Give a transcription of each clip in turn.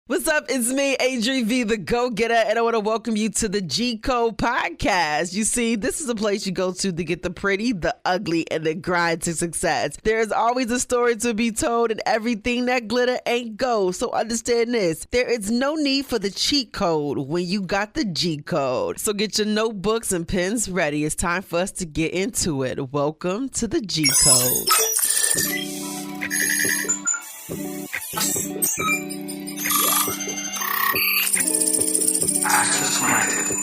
What's up? It's me, ADRI.V The Go Getta, and I want to welcome you to the G-Code Podcast. You see, this is a place you go to get the pretty, the ugly, and the grind to success. There's always a story to be told, and everything that glitter ain't gold. So understand this, there is no need for the cheat code when you got the G-Code. So get your notebooks and pens ready. It's time for us to get into it. Welcome to the G-Code.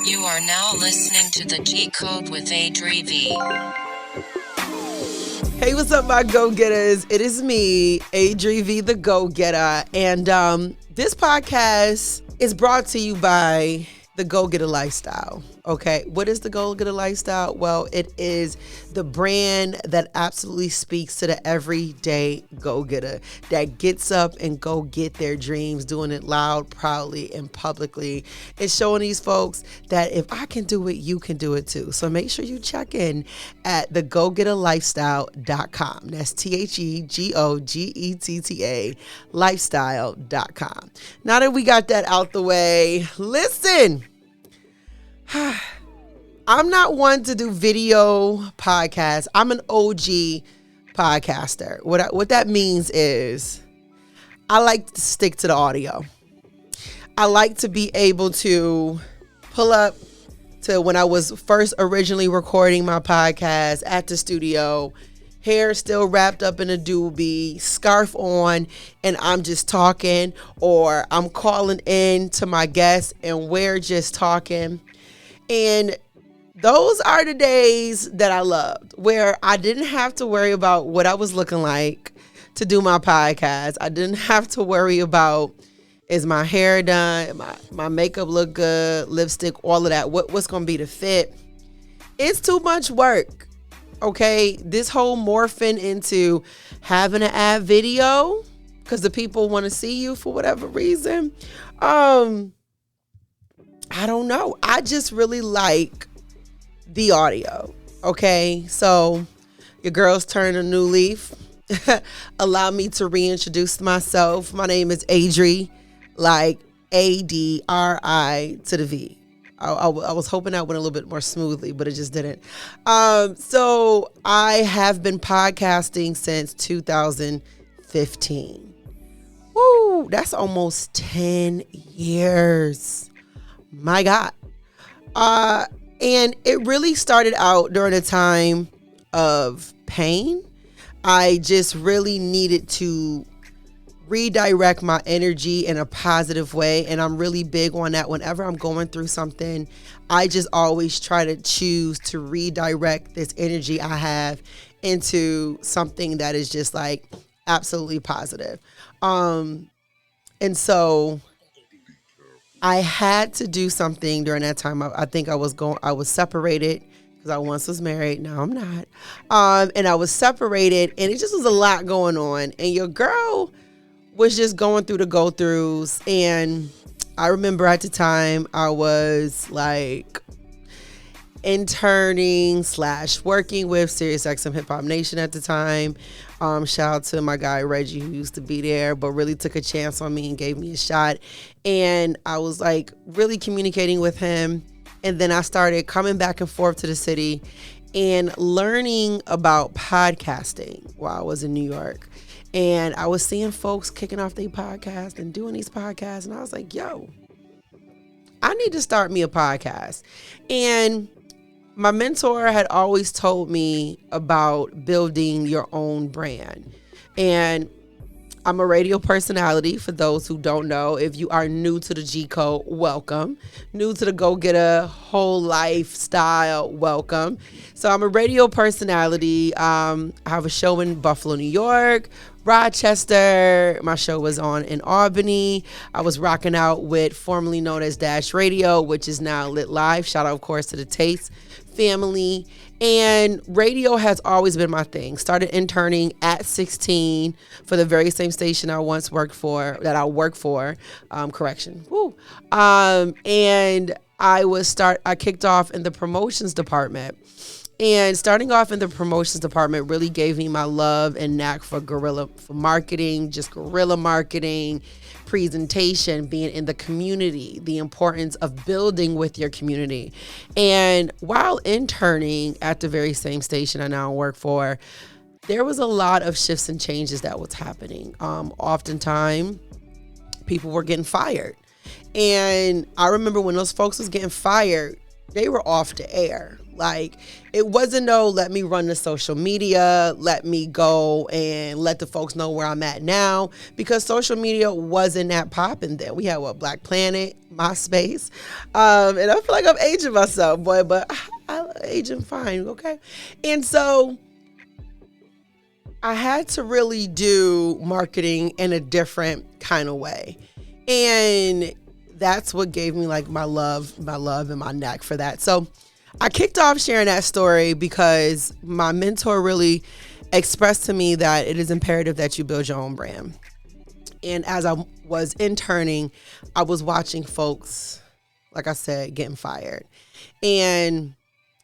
You are now listening to the G-Code with ADRI.V. Hey, what's up, my go-getters? It is me, ADRI.V The Go Getta, and this podcast is brought to you by the Go Getter Lifestyle. Okay, what is the Go Getter Lifestyle? Well, it is the brand that absolutely speaks to the everyday go-getter that gets up and go get their dreams, doing it loud, proudly, and publicly. It's showing these folks that if I can do it, you can do it too. So make sure you check in at thegogetterlifestyle.com. That's THEGOGETTA lifestyle.com. Now that we got that out the way, listen. I'm not one to do video podcasts. I'm an OG podcaster. What that means is I like to stick to the audio. I like to be able to pull up to when I was first originally recording my podcast at the studio, hair still wrapped up in a doobie, scarf on, and I'm just talking, or I'm calling in to my guests and we're just talking. And those are the days that I loved, where I didn't have to worry about what I was looking like to do my podcast. I didn't have to worry about, is my hair done, my makeup look good, lipstick, all of that. What's going to be the fit? It's too much work, okay? This whole morphing into having to add video because the people want to see you for whatever reason. I don't know. I just really like the audio. Okay. So your girl's turned a new leaf. Allow me to reintroduce myself. My name is ADRI, like ADRI to the V. I was hoping that went a little bit more smoothly, but it just didn't. So I have been podcasting since 2015. Woo, that's almost 10 years. My God. And it really started out during a time of pain. I just really needed to redirect my energy in a positive way. And I'm really big on that. Whenever I'm going through something, I just always try to choose to redirect this energy I have into something that is just like absolutely positive. And so I had to do something during that time. I think I was separated because I once was married. Now I'm not. And I was separated and it just was a lot going on. And your girl was just going through the go-throughs. And I remember at the time I was like interning / working with SiriusXM Hip Hop Nation at the time. Shout out to my guy Reggie, who used to be there, but really took a chance on me and gave me a shot. And I was like really communicating with him. And then I started coming back and forth to the city and learning about podcasting while I was in New York. And I was seeing folks kicking off their podcast and doing these podcasts. And I was like, yo, I need to start me a podcast. And my mentor had always told me about building your own brand. And I'm a radio personality, for those who don't know. If you are new to the G-Code, welcome. New to the Go Getter whole lifestyle, welcome. So I'm a radio personality. I have a show in Buffalo, New York, Rochester. My show was on in Albany. I was rocking out with formerly known as Dash Radio, which is now Lit Live. Shout out, of course, to the Taste family. And radio has always been my thing. Started interning at 16 for the very same station I once worked for, correction. Woo. And I kicked off in the promotions department. And starting off in the promotions department really gave me my love and knack for guerrilla marketing, presentation, being in the community, the importance of building with your community. And while interning at the very same station I now work for, there was a lot of shifts and changes that was happening. Oftentimes, people were getting fired. And I remember when those folks was getting fired, they were off the air. Like, it wasn't no, let me run the social media, let me go and let the folks know where I'm at now, because social media wasn't that popping then. We had Black Planet, MySpace, and I feel like I'm aging myself, boy, but I'm aging fine, okay? And so I had to really do marketing in a different kind of way. And that's what gave me like my love and my knack for that. So I kicked off sharing that story because my mentor really expressed to me that it is imperative that you build your own brand. And as I was interning, I was watching folks, like I said, getting fired and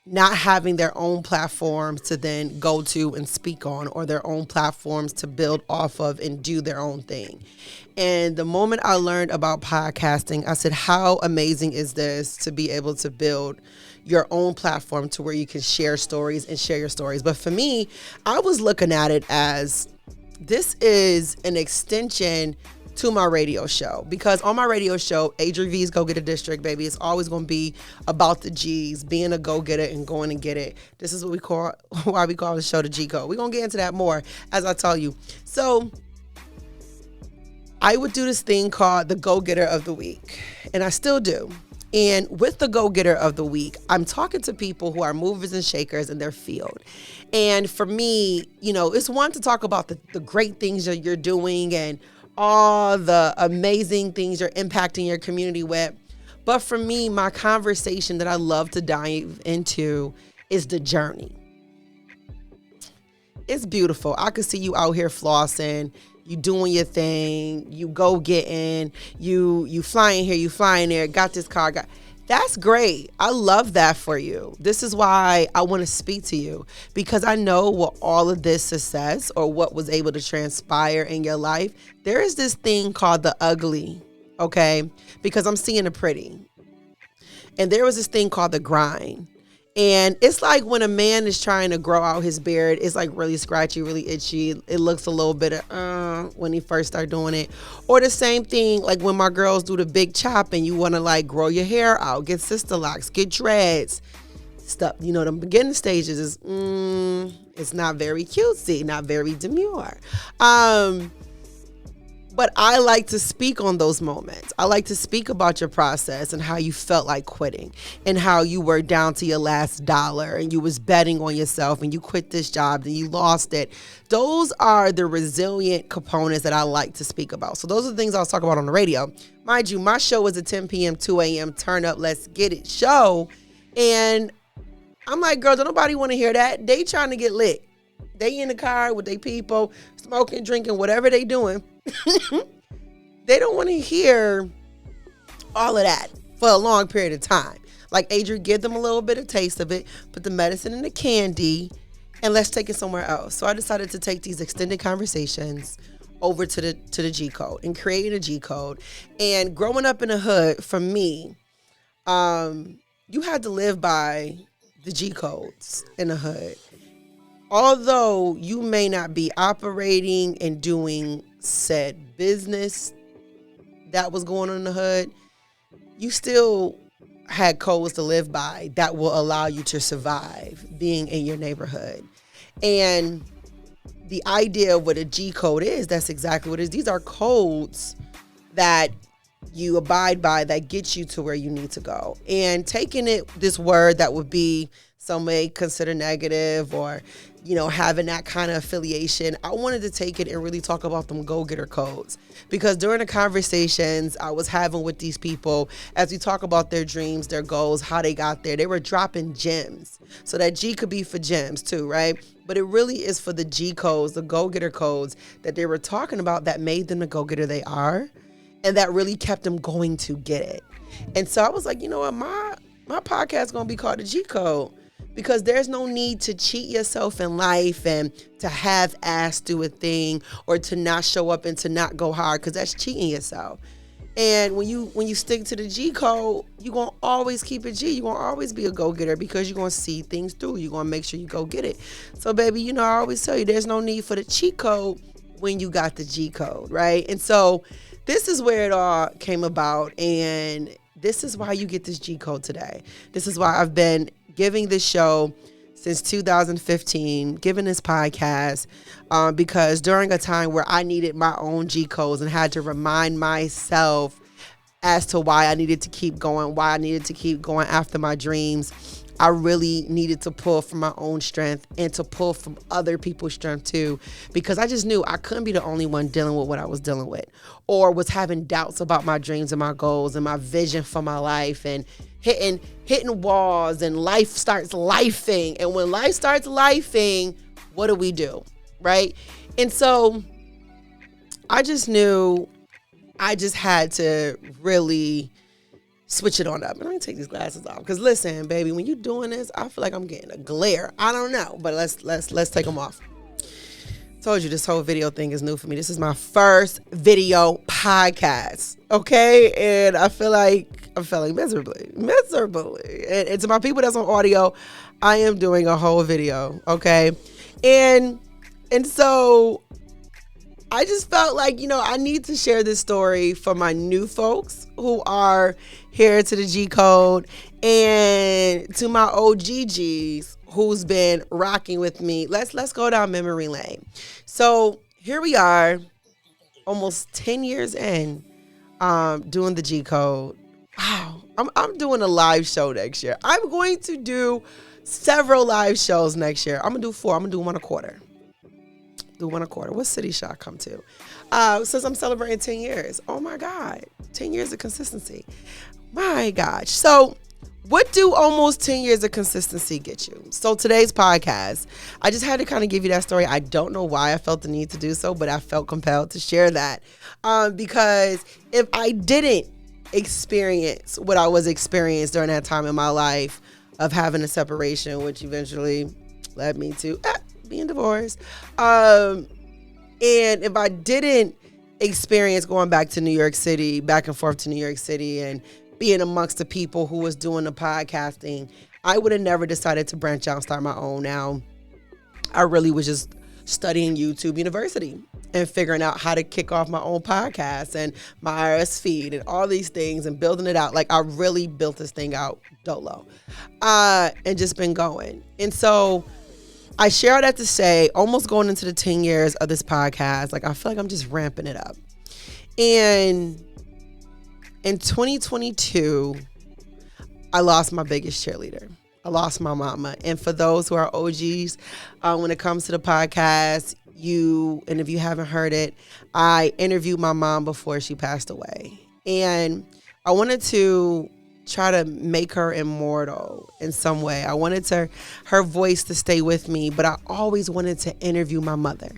not having their own platforms to then go to and speak on, or their own platforms to build off of and do their own thing. And the moment I learned about podcasting, I said, how amazing is this to be able to build your own platform to where you can share stories and share your stories. But for me, I was looking at it as this is an extension to my radio show, because on my radio show, ADRI.V's Go Getta District, baby, it's always going to be about the G's, being a go-getter and going and get it. This is what why we call the show the G Code. We're going to get into that more as I tell you. So I would do this thing called the Go Getter of the Week, and I still do. And with the Go Getter of the Week, I'm talking to people who are movers and shakers in their field. And for me, it's one to talk about the great things that you're doing and all the amazing things you're impacting your community with. But for me, my conversation that I love to dive into is the journey. It's beautiful. I could see you out here flossing, you doing your thing, you go getting, you flying here, you flying there, got this car, that's great. I love that for you. This is why I want to speak to you, because I know what all of this success or what was able to transpire in your life, there is this thing called the ugly, okay? Because I'm seeing the pretty. And there was this thing called the grind. And it's like when a man is trying to grow out his beard, it's like really scratchy, really itchy. It looks a little bit of when he first started doing it. Or the same thing like when my girls do the big chop and you want to like grow your hair out, get sister locks, get dreads, stuff. The beginning stages is it's not very cutesy, not very demure. But I like to speak on those moments. I like to speak about your process and how you felt like quitting and how you were down to your last dollar and you was betting on yourself and you quit this job and you lost it. Those are the resilient components that I like to speak about. So those are the things I was talking about on the radio. Mind you, my show is a 10 p.m., 2 a.m. turn up, let's get it show. And I'm like, girl, don't nobody want to hear that. They trying to get lit. They in the car with their people, smoking, drinking, whatever they doing. They don't want to hear all of that for a long period of time. Like, Adri, give them a little bit of taste of it, put the medicine in the candy, and let's take it somewhere else. So I decided to take these extended conversations over to the G Code and create a G Code. And growing up in the hood, for me, you had to live by the G Codes in the hood. Although you may not be operating and doing said business that was going on in the hood, you still had codes to live by that will allow you to survive being in your neighborhood. And the idea of what a G code is, that's exactly what it is. These are codes that you abide by that get you to where you need to go. And taking this word that would be some may consider negative or, having that kind of affiliation, I wanted to take it and really talk about them go-getter codes. Because during the conversations I was having with these people, as we talk about their dreams, their goals, how they got there, they were dropping gems. So that G could be for gems too, right? But it really is for the G codes, the go-getter codes that they were talking about that made them the go-getter they are and that really kept them going to get it. And so I was like, you know what, my podcast is going to be called the G Code. because there's no need to cheat yourself in life and to have ass do a thing or to not show up and to not go hard, because that's cheating yourself. And when you stick to the G code, you're going to always keep it G. You're going to always be a go-getter because you're going to see things through. You're going to make sure you go get it. So, baby, you know, I always tell you there's no need for the cheat code when you got the G code, right? And so this is where it all came about. And this is why you get this G code today. This is why I've been giving this show since 2015, giving this podcast, because during a time where I needed my own G codes and had to remind myself as to why I needed to keep going, why I needed to keep going after my dreams, I really needed to pull from my own strength and to pull from other people's strength too, because I just knew I couldn't be the only one dealing with what I was dealing with, or was having doubts about my dreams and my goals and my vision for my life, and hitting walls, and life starts lifing. And when life starts lifing, what do? Right? And so I just knew I just had to really switch it on up. And let me take these glasses off, because listen, baby, when you're doing this, I feel like I'm getting a glare. I don't know, but let's take them off. Told you this whole video thing is new for me. This is my first video podcast, okay? And I feel like I'm failing miserably. And to my people that's on audio, I am doing a whole video, okay? And so I just felt like, you know, I need to share this story for my new folks who are here to the G Code, and to my OGGs who's been rocking with me. Let's go down memory lane. So here we are, almost 10 years in, doing the G Code. Wow, I'm doing a live show next year. I'm going to do several live shows next year. I'm gonna do 4. I'm gonna do one a quarter. What city should I come to? Since I'm celebrating 10 years. Oh my God, 10 years of consistency. My gosh. So what do almost 10 years of consistency get you? So today's podcast, I just had to kind of give you that story. I don't know why I felt the need to do so, but I felt compelled to share that. Because if I didn't experience what I was experiencing during that time in my life of having a separation, which eventually led me to being divorced. And if I didn't experience going back to New York City, back and forth to New York City, and being amongst the people who was doing the podcasting, I would have never decided to branch out and start my own. Now, I really was just studying YouTube University and figuring out how to kick off my own podcast and my RS feed and all these things and building it out. Like, I really built this thing out dolo, and just been going. And so I share that to say, almost going into the 10 years of this podcast, like, I feel like I'm just ramping it up. And in 2022, I lost my biggest cheerleader. I lost my mama. And for those who are OGs, when it comes to the podcast, and if you haven't heard it, I interviewed my mom before she passed away. And I wanted to try to make her immortal in some way. I wanted her voice to stay with me, but I always wanted to interview my mother.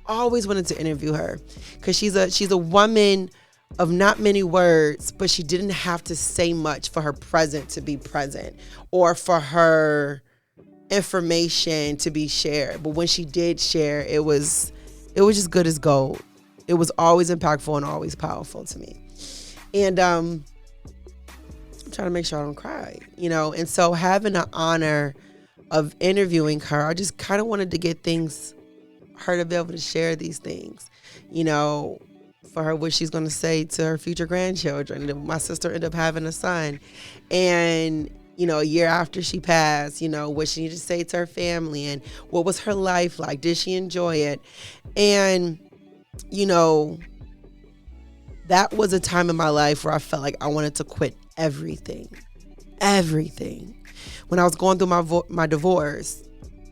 Always wanted to interview her, because she's a woman of not many words, but she didn't have to say much for her present to be present, or for her information to be shared. But when she did share, it was just good as gold. It was always impactful and always powerful to me. And I'm trying to make sure I don't cry, you know. And so having the honor of interviewing her, I just kind of wanted to get her to be able to share these things, you know, for her, what she's going to say to her future grandchildren. And my sister ended up having a son, and, you know, a year after she passed, you know, what she needed to say to her family, and what was her life like? Did she enjoy it? And, you know, that was a time in my life where I felt like I wanted to quit everything. When I was going through my divorce,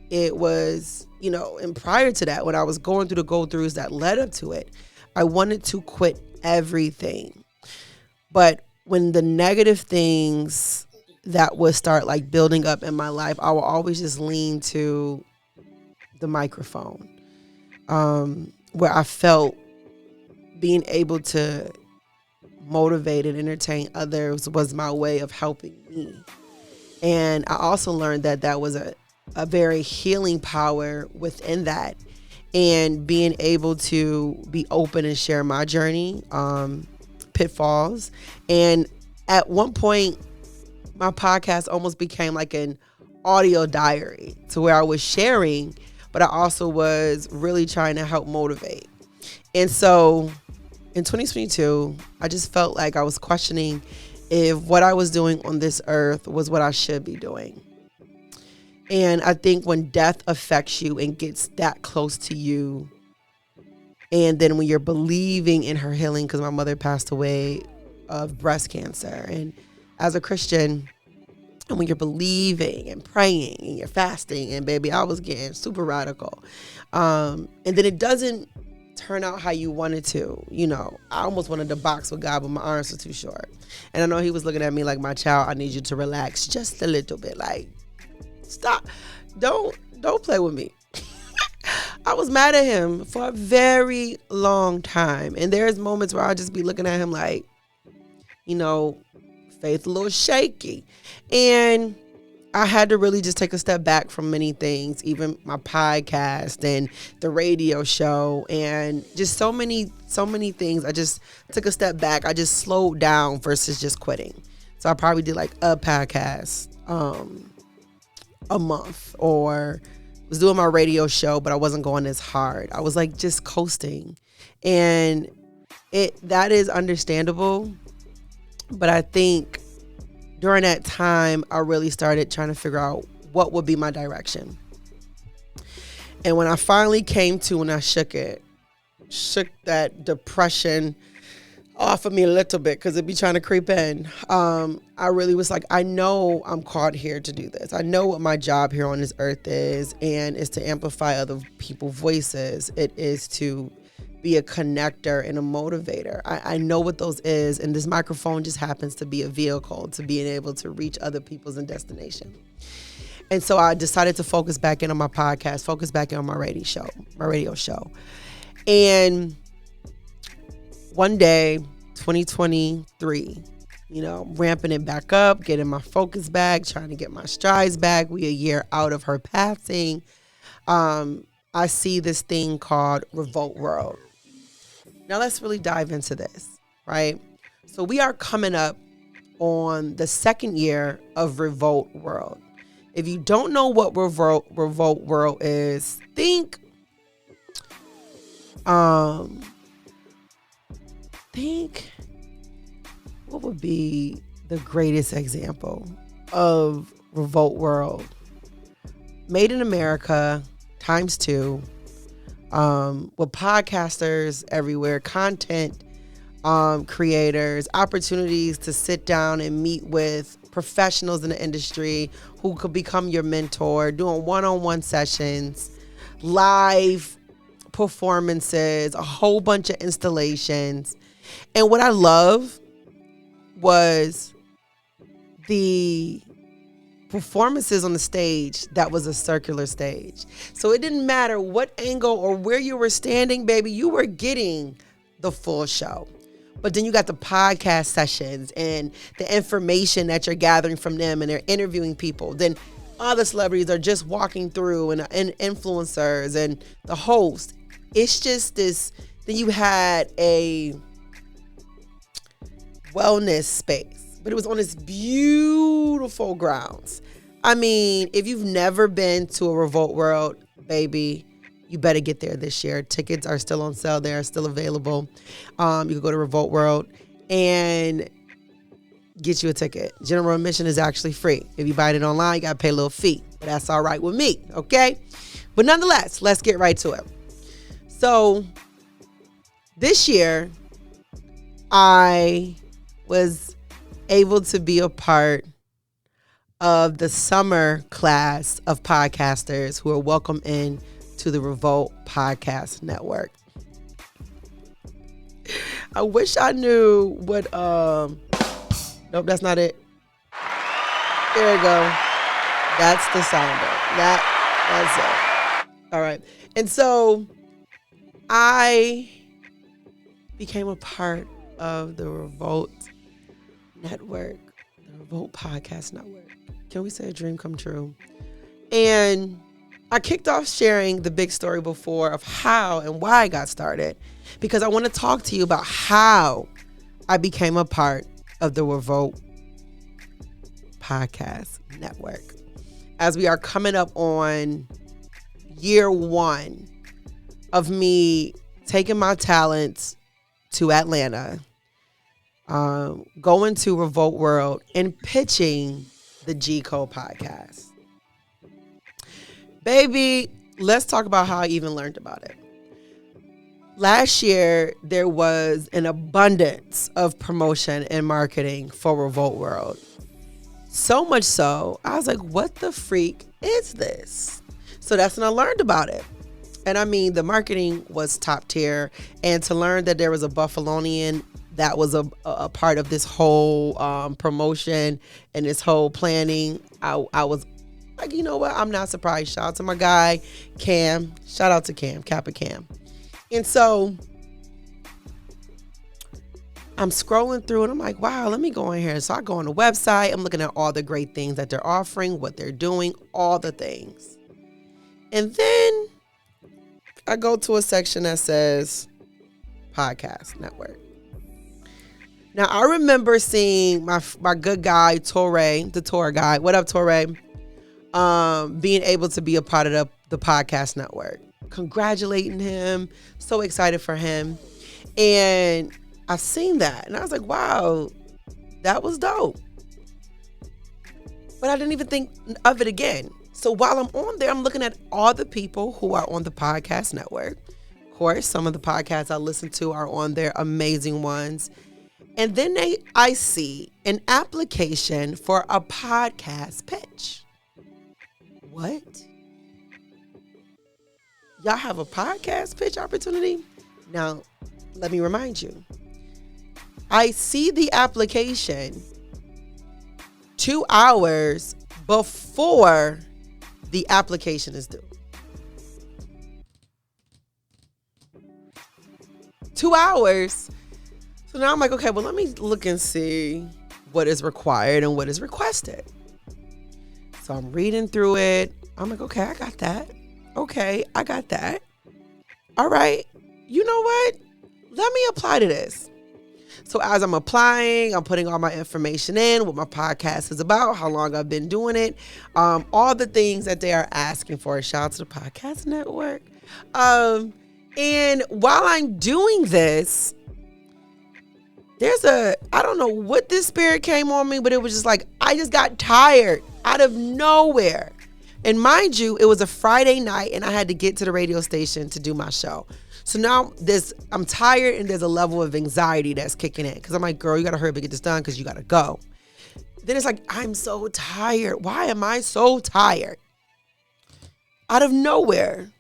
it was, you know, and prior to that, when I was going through the go-throughs that led up to it, I wanted to quit everything. But when the negative things that would start like building up in my life, I will always just lean to the microphone, where I felt being able to motivate and entertain others was my way of helping me. And I also learned that that was a very healing power within that. And being able to be open and share my journey, pitfalls. And at one point, my podcast almost became like an audio diary to where I was sharing, but I also was really trying to help motivate. And so in 2022, I just felt like I was questioning if what I was doing on this earth was what I should be doing. And I think when death affects you and gets that close to you, and then when you're believing in her healing, because my mother passed away of breast cancer, and as a Christian, and when you're believing and praying and you're fasting, and baby, I was getting super radical. And then it doesn't turn out how you wanted to. You know, I almost wanted to box with God, but my arms were too short. And I know he was looking at me like, my child, I need you to relax just a little bit. Like, stop. Don't play with me. I was mad at him for a very long time. And there's moments where I'll just be looking at him like, you know, faith a little shaky. And I had to really just take a step back from many things, even my podcast and the radio show and just so many things. I just took a step back. I just slowed down versus just quitting. So I probably did like a podcast a month, or was doing my radio show, but I wasn't going as hard. I was like just coasting, and that is understandable. But I think during that time, I really started trying to figure out what would be my direction. And when I finally came to, and I shook that depression off of me a little bit, because it'd be trying to creep in. I really was like, I know I'm called here to do this. I know what my job here on this earth is, and it's to amplify other people's voices. It is to be a connector and a motivator. I know what those is, and this microphone just happens to be a vehicle to being able to reach other people's in destination. And so I decided to focus back in on my podcast, focus back in on my radio show. And one day, 2023, you know, ramping it back up, getting my focus back, trying to get my strides back. We a year out of her passing. I see this thing called REVOLT World. Now let's really dive into this, right? So we are coming up on the second year of REVOLT World. If you don't know what REVOLT World is, think what would be the greatest example of REVOLT World? Made in America ×2, with podcasters everywhere, content creators, opportunities to sit down and meet with professionals in the industry who could become your mentor, doing one-on-one sessions, live performances, a whole bunch of installations. And what I love was the performances on the stage that was a circular stage. So it didn't matter what angle or where you were standing, baby, you were getting the full show. But then you got the podcast sessions and the information that you're gathering from them, and they're interviewing people. Then other celebrities are just walking through, and influencers and the host. It's just this. Then you had a wellness space, but it was on this beautiful grounds. I mean, if you've never been to a REVOLT World, baby, you better get there this year. Tickets are still on sale. They are still available. You can go to REVOLT World and get you a ticket. General admission is actually free. If you buy it online, you got to pay a little fee. But that's all right with me, okay? But nonetheless, let's get right to it. So this year, I was able to be a part of the summer class of podcasters who are welcome in to the REVOLT Podcast Network. I wish I knew what, nope, that's not it. There we go. That's the sounder. That's it. All right. And so I became a part of the REVOLT Network, the REVOLT Podcast Network. Can we say a dream come true? And I kicked off sharing the big story before of how and why I got started, because I want to talk to you about how I became a part of the REVOLT Podcast Network. As we are coming up on year 1 of me taking my talents to Atlanta, going to REVOLT World and pitching the G Code podcast. Baby, let's talk about how I even learned about it. Last year, there was an abundance of promotion and marketing for REVOLT World. So much so, I was like, what the freak is this? So that's when I learned about it. And I mean, the marketing was top tier. And to learn that there was a Buffalonian that was a part of this whole promotion and this whole planning, I was like, you know what? I'm not surprised. Shout out to my guy, Cam. Shout out to Cam, Kappa Cam. And so I'm scrolling through and I'm like, wow, let me go in here. So I go on the website. I'm looking at all the great things that they're offering, what they're doing, all the things. And then I go to a section that says Podcast Network. Now, I remember seeing my good guy, Torre, the tour guy. What up, Torre? Being able to be a part of the podcast network. Congratulating him. So excited for him. And I've seen that. And I was like, wow, that was dope. But I didn't even think of it again. So while I'm on there, I'm looking at all the people who are on the podcast network. Of course, some of the podcasts I listen to are on there, amazing ones. And then I see an application for a podcast pitch. What? Y'all have a podcast pitch opportunity? Now, let me remind you. I see the application 2 hours before the application is due. 2 hours. So now I'm like, okay, well, let me look and see what is required and what is requested. So I'm reading through it. I'm like, okay, I got that. Okay, I got that. All right. You know what? Let me apply to this. So as I'm applying, I'm putting all my information in, what my podcast is about, how long I've been doing it, all the things that they are asking for. Shout out to the Podcast Network. And while I'm doing this, I don't know what this spirit came on me, but it was just like, I just got tired out of nowhere. And mind you, it was a Friday night and I had to get to the radio station to do my show. So now I'm tired and there's a level of anxiety that's kicking in. Cause I'm like, girl, you gotta hurry up and get this done cause you gotta go. Then it's like, I'm so tired. Why am I so tired? Out of nowhere.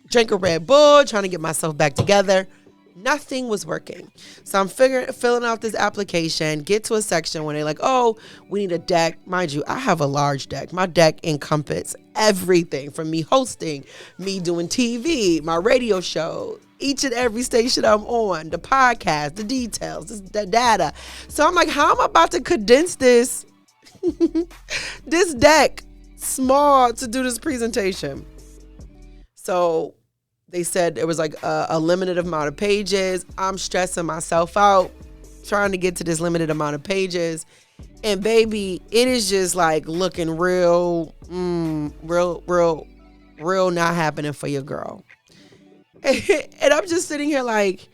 Drink a Red Bull, trying to get myself back together. Nothing was working. So I'm filling out this application, get to a section when they're like, oh, we need a deck. Mind you, I have a large deck. My deck encompasses everything from me hosting, me doing TV, my radio show, each and every station I'm on, the podcast, the details, the data. So I'm like, how am I about to condense this deck small to do this presentation? So they said it was like a limited amount of pages. I'm stressing myself out trying to get to this limited amount of pages. And baby, it is just like looking real not happening for your girl. And I'm just sitting here like,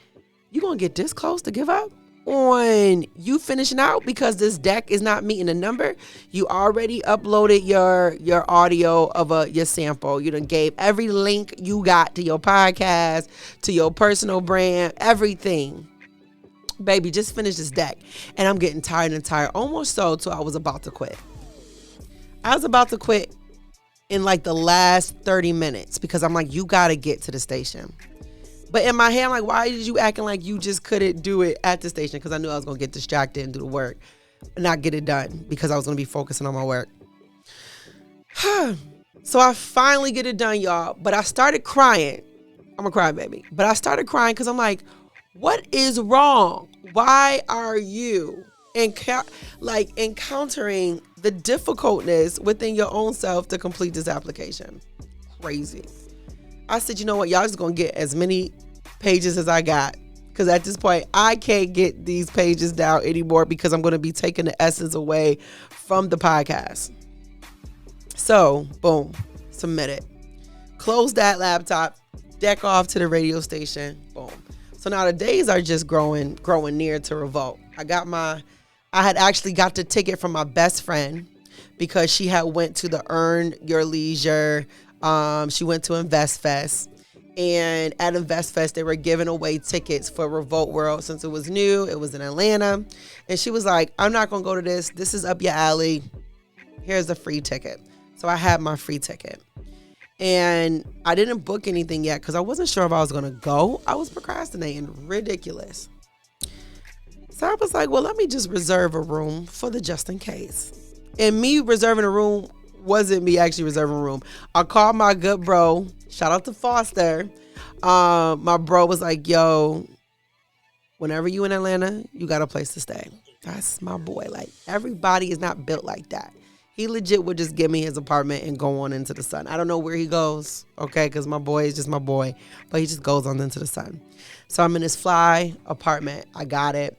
you gonna get this close to give up on you finishing out because this deck is not meeting the number? You already uploaded your audio of your sample. You done gave every link you got to your podcast, to your personal brand, everything. Baby, just finish this deck. And I'm getting tired, almost so till I was about to quit. I was about to quit in like the last 30 minutes because I'm like, you gotta get to the station. But in my head, I'm like, why did you acting like you just couldn't do it at the station? Because I knew I was going to get distracted and do the work and not get it done because I was going to be focusing on my work. So I finally get it done, y'all. But I started crying. I'm a crybaby. But I started crying because I'm like, what is wrong? Why are you encountering the difficultness within your own self to complete this application. Crazy. I said, you know what? Y'all just going to get as many pages as I got. Because at this point, I can't get these pages down anymore because I'm going to be taking the essence away from the podcast. So, boom, submit it. Close that laptop, deck off to the radio station, boom. So now the days are just growing near to Revolt. I had actually got the ticket from my best friend because she had went to the Earn Your Leisure. She went to Invest Fest. And at Invest Fest, they were giving away tickets for REVOLT World since it was new. It was in Atlanta. And she was like, I'm not going to go to this. This is up your alley. Here's a free ticket. So I had my free ticket. And I didn't book anything yet because I wasn't sure if I was going to go. I was procrastinating. Ridiculous. So I was like, well, let me just reserve a room for the just in case. And me reserving a room wasn't me actually reserving a room. I called my good bro. Shout out to Foster. My bro was like, yo, whenever you in Atlanta, you got a place to stay. That's my boy. Like, everybody is not built like that. He legit would just give me his apartment and go on into the sun. I don't know where he goes, okay, because my boy is just my boy, but he just goes on into the sun. So I'm in this fly apartment. I got it.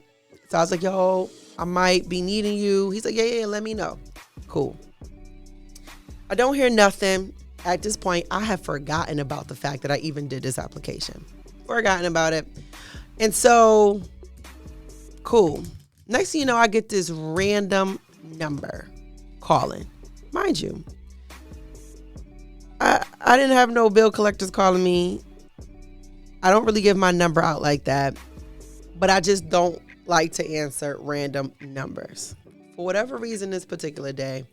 So I was like, yo, I might be needing you. He's like, yeah, let me know. Cool. I don't hear nothing. At this point, I have forgotten about the fact that I even did this application. Forgotten about it. And so, cool. Next thing you know, I get this random number calling. Mind you, I didn't have no bill collectors calling me. I don't really give my number out like that. But I just don't like to answer random numbers. For whatever reason this particular day,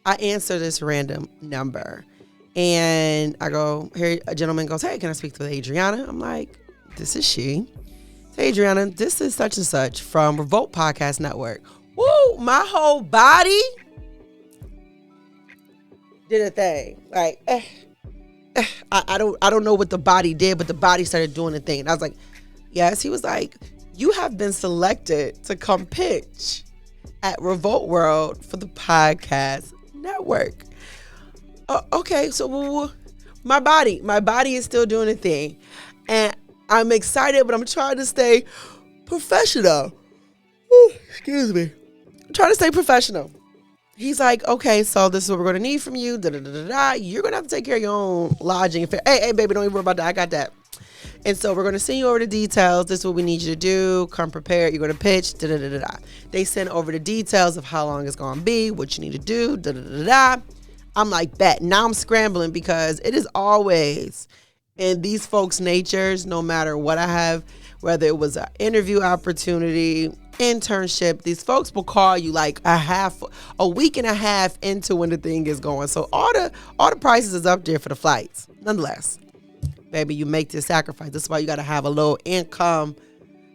I answer this random number. And I go, here, a gentleman goes, hey, can I speak to Adriana? I'm like, this is she. Hey, Adriana, this is such and such from REVOLT Podcast Network. Woo, my whole body did a thing. Like, I don't know what the body did, but the body started doing a thing. And I was like, yes. He was like, you have been selected to come pitch at REVOLT World for the Podcast Network. Okay, so my body is still doing a thing. And I'm excited, but I'm trying to stay professional. Excuse me. I'm trying to stay professional. He's like, okay, so this is what we're going to need from you. You're going to have to take care of your own lodging. Hey, baby, don't even worry about that. I got that. And so we're going to send you over the details. This is what we need you to do. Come prepared. You're going to pitch. They send over the details of how long it's going to be, what you need to do. I'm like, bet. Now I'm scrambling because it is always in these folks' natures, no matter what I have, whether it was an interview opportunity, internship, these folks will call you like a week and a half into when the thing is going. So all the prices is up there for the flights. Nonetheless, baby, you make this sacrifice. That's why you got to have a little income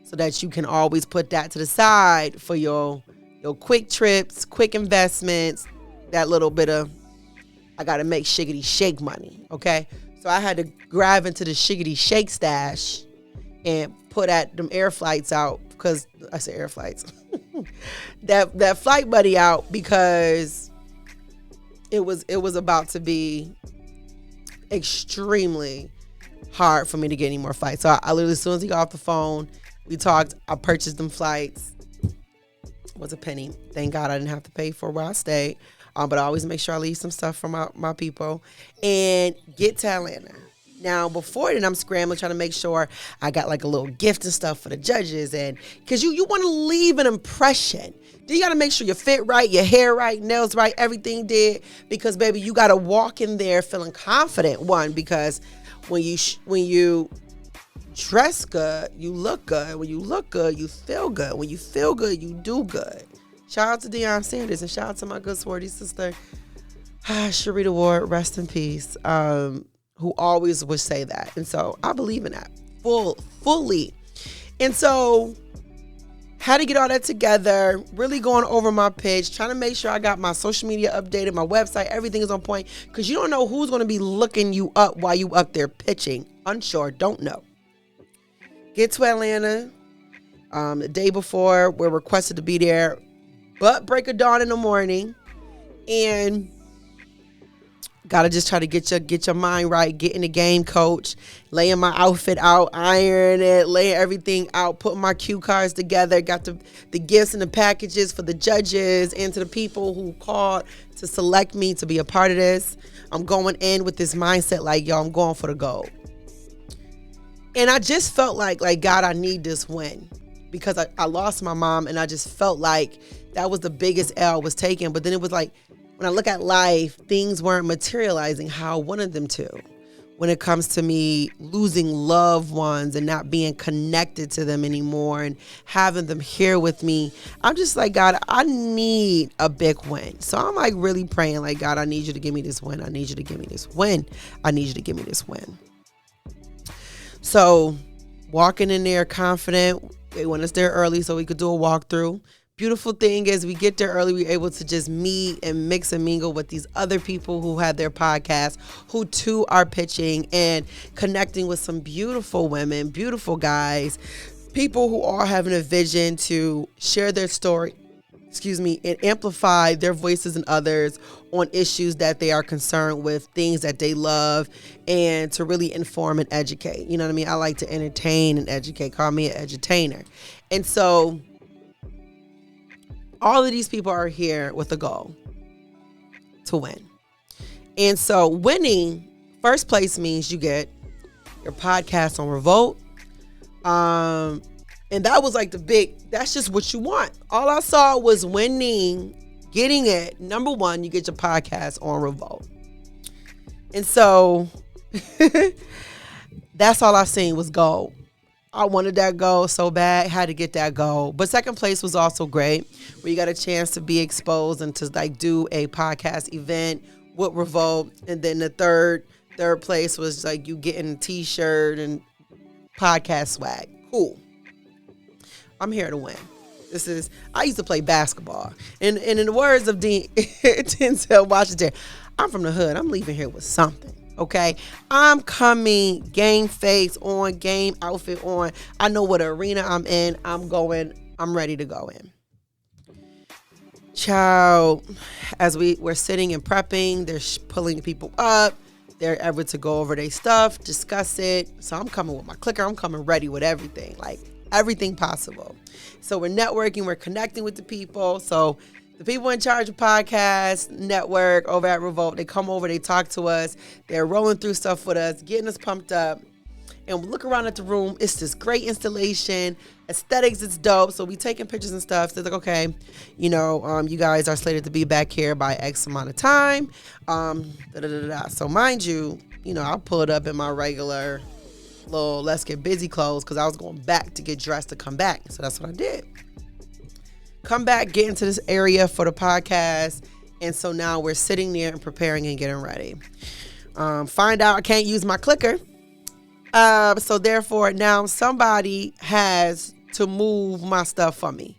so that you can always put that to the side for your quick trips, quick investments, that little bit of, I got to make shiggity shake money, okay? So I had to grab into the shiggity shake stash and put them air flights out because, I say air flights, that flight buddy out because it was about to be extremely hard for me to get any more flights. So I literally, as soon as he got off the phone, we talked, I purchased them flights. It was a penny. Thank God I didn't have to pay for where I stayed. But I always make sure I leave some stuff for my people and get to Atlanta. Now, before then, I'm scrambling, trying to make sure I got like a little gift and stuff for the judges. And because you want to leave an impression. Then you got to make sure you fit right, your hair right, nails right, everything did. Because, baby, you got to walk in there feeling confident, one, because when you dress good, you look good. When you look good, you feel good. When you feel good, you do good. Shout out to Deion Sanders and shout out to my good swarty sister, Sharita Ward, rest in peace, who always would say that. And so I believe in that fully. And so had to get all that together, really going over my pitch, trying to make sure I got my social media updated, my website, everything is on point, because you don't know who's going to be looking you up while you up there pitching. Unsure, don't know. Get to Atlanta. The day before, we're requested to be there. but break of dawn in the morning, and gotta just try to get your mind right, get in the game, coach, laying my outfit out, iron it, laying everything out, putting my cue cards together, got the gifts and the packages for the judges and to the people who called to select me to be a part of this. I'm going in with this mindset like, yo, I'm going for the gold. And I just felt like God, I need this win, because I lost my mom, and I just felt like that was the biggest L I was taking. But then it was like, when I look at life, things weren't materializing how I wanted them to. When it comes to me losing loved ones and not being connected to them anymore and having them here with me, I'm just like, God, I need a big win. So I'm like really praying like, God, I need you to give me this win. I need you to give me this win. I need you to give me this win. So walking in there confident, they want us there early so we could do a walkthrough. Beautiful thing is we get there early, we're able to just meet and mix and mingle with these other people who have their podcasts, who too are pitching and connecting with some beautiful women, beautiful guys, people who are having a vision to share their story, and amplify their voices and others on issues that they are concerned with, things that they love, and to really inform and educate. You know what I mean? I like to entertain and educate. Call me an edutainer. And so all of these people are here with a goal to win. And so winning, first place means you get your podcast on Revolt. And that was like that's just what you want. All I saw was winning, getting it. Number one, you get your podcast on Revolt. And so that's all I seen was gold. I wanted that goal so bad, had to get that goal. But second place was also great, where you got a chance to be exposed and to like do a podcast event with Revolt. And then the third place was like you getting a t-shirt and podcast swag. Cool. I'm here to win. I used to play basketball. And in the words of Denzel Washington, I'm from the hood. I'm leaving here with something. Okay, I'm coming game face on, game outfit on. I know what arena I'm in. I'm ready to go in. Child, as we're sitting and prepping, they're pulling people up. They're able to go over their stuff, discuss it. So I'm coming with my clicker. I'm coming ready with everything, like everything possible. So we're networking, we're connecting with the people. So the people in charge of podcast network over at Revolt, they come over, they talk to us, they're rolling through stuff with us, getting us pumped up. And we look around at the room, it's this great installation, aesthetics, it's dope. So we taking pictures and stuff. So it's like, okay, you guys are slated to be back here by X amount of time. So mind you, I'll pull it up in my regular little let's get busy clothes, because I was going back to get dressed to come back. So that's what I did. Come back, get into this area for the podcast. And so now we're sitting there and preparing and getting ready. Find out I can't use my clicker. So therefore now somebody has to move my stuff for me,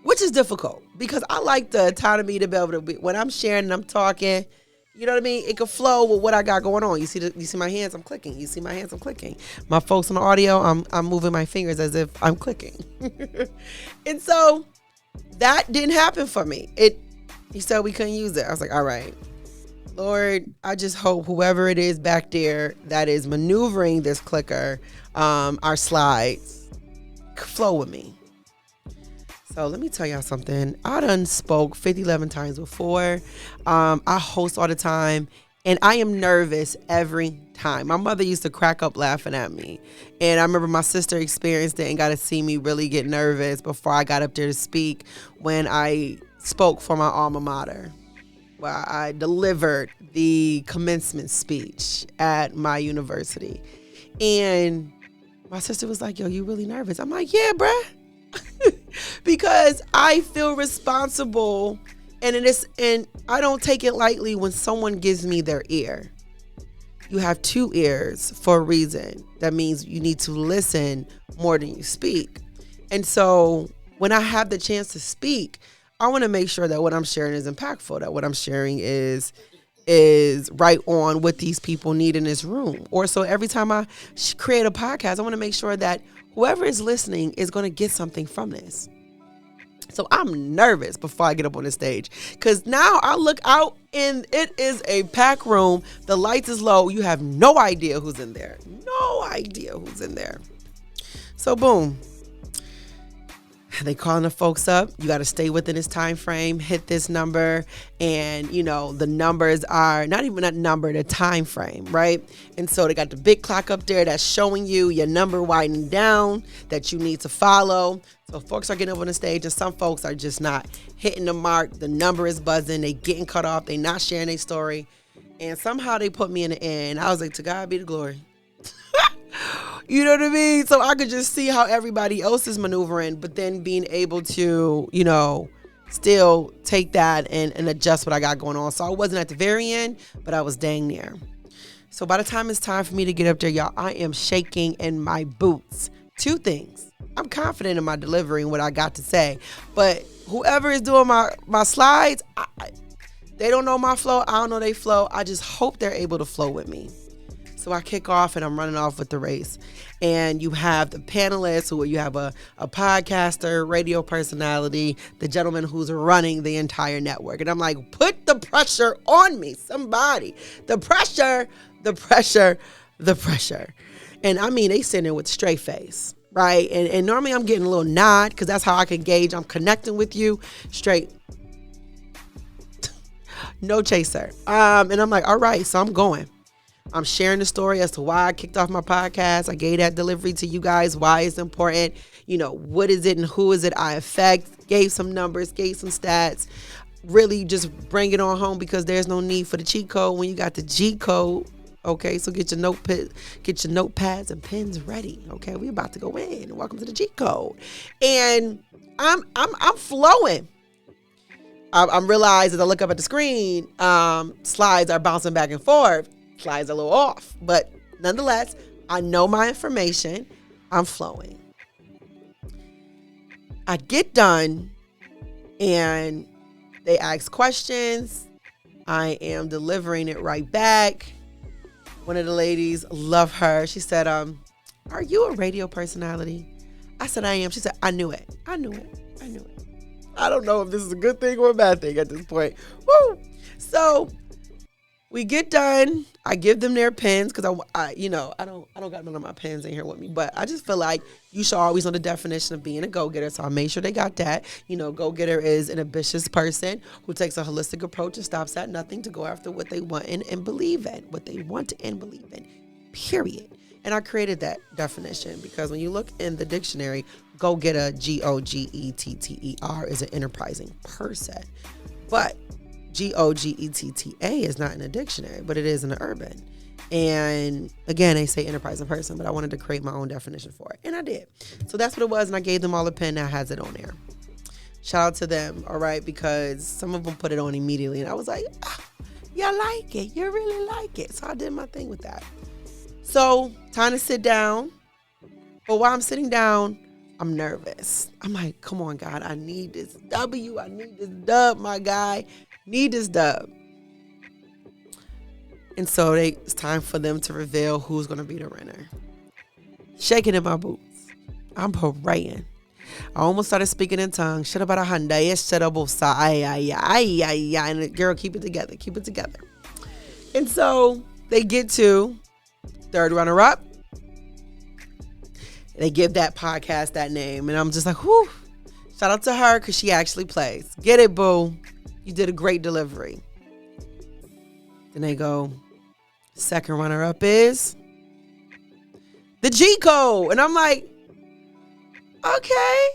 which is difficult because I like the autonomy to be able to when I'm sharing and I'm talking, you know what I mean? It could flow with what I got going on. You see my hands, I'm clicking. You see my hands, I'm clicking. My folks on the audio, I'm moving my fingers as if I'm clicking. And so that didn't happen for me. He said we couldn't use it. I was like, all right, Lord, I just hope whoever it is back there that is maneuvering this clicker, our slides, flow with me. So let me tell y'all something. I done spoke 11 times before. I host all the time, and I am nervous every time. My mother used to crack up laughing at me. And I remember my sister experienced it and got to see me really get nervous before I got up there to speak when I spoke for my alma mater. Well, I delivered the commencement speech at my university. And my sister was like, yo, you really nervous? I'm like, yeah, bruh. Because I feel responsible, and I don't take it lightly when someone gives me their ear. You have two ears for a reason. That means you need to listen more than you speak. And so when I have the chance to speak, I want to make sure that what I'm sharing is impactful, that what I'm sharing is right on what these people need in this room. Or so every time I create a podcast, I want to make sure that whoever is listening is going to get something from this. So I'm nervous before I get up on the stage, because now I look out and it is a packed room. The lights is low. You have no idea who's in there. No idea who's in there. So boom. They calling the folks up. You got to stay within this time frame, hit this number. And, the numbers are not even that number, the time frame, right? And so they got the big clock up there that's showing you your number winding down that you need to follow. So folks are getting up on the stage, and some folks are just not hitting the mark. The number is buzzing. They getting cut off. They not sharing their story. And somehow they put me in the end. I was like, to God be the glory. You know what I mean? So I could just see how everybody else is maneuvering, but then being able to, still take that and adjust what I got going on. So I wasn't at the very end, but I was dang near. So by the time it's time for me to get up there, y'all, I am shaking in my boots. Two things. I'm confident in my delivery and what I got to say, but whoever is doing my slides, they don't know my flow. I don't know their flow. I just hope they're able to flow with me. So I kick off and I'm running off with the race. And you have the panelists, who you have a podcaster, radio personality, the gentleman who's running the entire network. And I'm like, put the pressure on me, somebody. The pressure. And I mean, they sitting there with a straight face, right? And normally I'm getting a little nod, because that's how I can gauge I'm connecting with you. Straight. No chaser. And I'm like, all right, so I'm going. I'm sharing the story as to why I kicked off my podcast. I gave that delivery to you guys, why it's important, what is it and who is it I affect, gave some numbers, gave some stats, really just bring it on home, because there's no need for the cheat code when you got the G code. Okay, so get your notepads and pens ready. Okay, we about to go in. Welcome to the G code. And I'm flowing. I'm realizing as I look up at the screen, slides are bouncing back and forth. Slides a little off, but nonetheless, I know my information. I'm flowing. I get done and they ask questions. I am delivering it right back. One of the ladies, love her. She said, are you a radio personality? I said, I am. She said, I knew it. I don't know if this is a good thing or a bad thing at this point. Woo! So we get done. I give them their pens, because I don't got none of my pens in here with me, but I just feel like you should always know the definition of being a go-getter. So I made sure they got that. Go-getter is an ambitious person who takes a holistic approach and stops at nothing to go after what they want and believe in, period. And I created that definition because when you look in the dictionary, go-getter, G-O-G-E-T-T-E-R, is an enterprising person. But G-O-G-E-T-T-A is not in a dictionary, but it is in the urban. And again, they say enterprising person, but I wanted to create my own definition for it. And I did. So that's what it was. And I gave them all a pen that has it on there. Shout out to them, all right, because some of them put it on immediately. And I was like, you like it. You really like it. So I did my thing with that. So time to sit down. But while I'm sitting down, I'm nervous. I'm like, come on, God, I need this W. I need this dub, my guy. Need this dub. And so it's time for them to reveal who's going to be the winner. Shaking in my boots. I'm praying. I almost started speaking in tongues. Shut up about a Hyundai. And girl, keep it together. Keep it together. And so they get to third runner-up. They give that podcast that name. And I'm just like, whew. Shout out to her, because she actually plays. Get it, boo. You did a great delivery. Then they go, second runner-up is the G code. And I'm like, okay,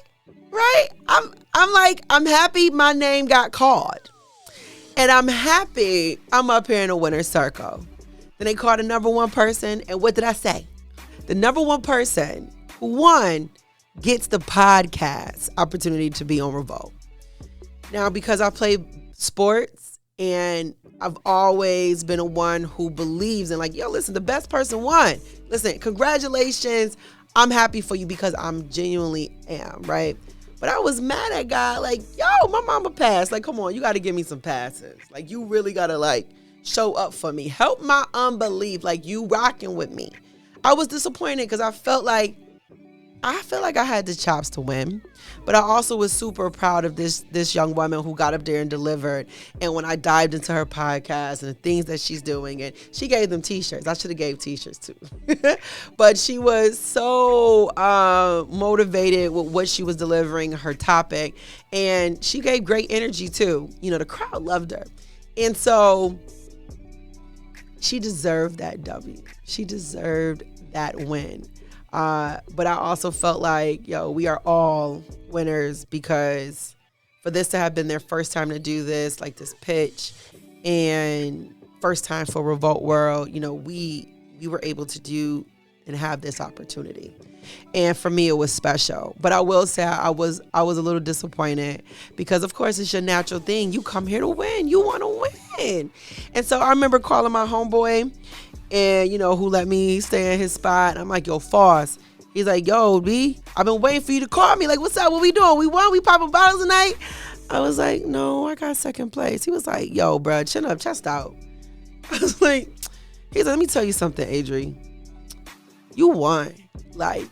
right? I'm happy my name got called. And I'm happy I'm up here in a winner's circle. Then they called the number one person. And what did I say? The number one person who won gets the podcast opportunity to be on Revolt. Now, because I play sports and I've always been a one who believes in, like, yo, listen, the best person won. Listen, congratulations. I'm happy for you, because I'm genuinely am, right? But I was mad at God, like, yo, my mama passed. Like, come on, you got to give me some passes. Like, you really got to, like, show up for me. Help my unbelief. Like, you rocking with me. I was disappointed because I felt like I feel like I had the chops to win, but I also was super proud of this young woman who got up there and delivered. And when I dived into her podcast and the things that she's doing, and she gave them t-shirts. I should have gave t-shirts too. But she was so motivated with what she was delivering, her topic, and she gave great energy too. You know, the crowd loved her. And so she deserved that W. She deserved that win. But I also felt like, we are all winners, because for this to have been their first time to do this, like this pitch, and first time for REVOLT World, we were able to do and have this opportunity. And for me, it was special. But I will say I was a little disappointed, because of course it's your natural thing. You come here to win. You want to win. And so I remember calling my homeboy, and who let me stay in his spot. I'm like, yo, Foss. He's like, yo, B, I've been waiting for you to call me. Like, what's up? What we doing? We won? We popping bottles tonight? I was like, no, I got second place. He was like, yo, bro, chin up, chest out. I was like, he's like, let me tell you something, ADRI. You won. Like,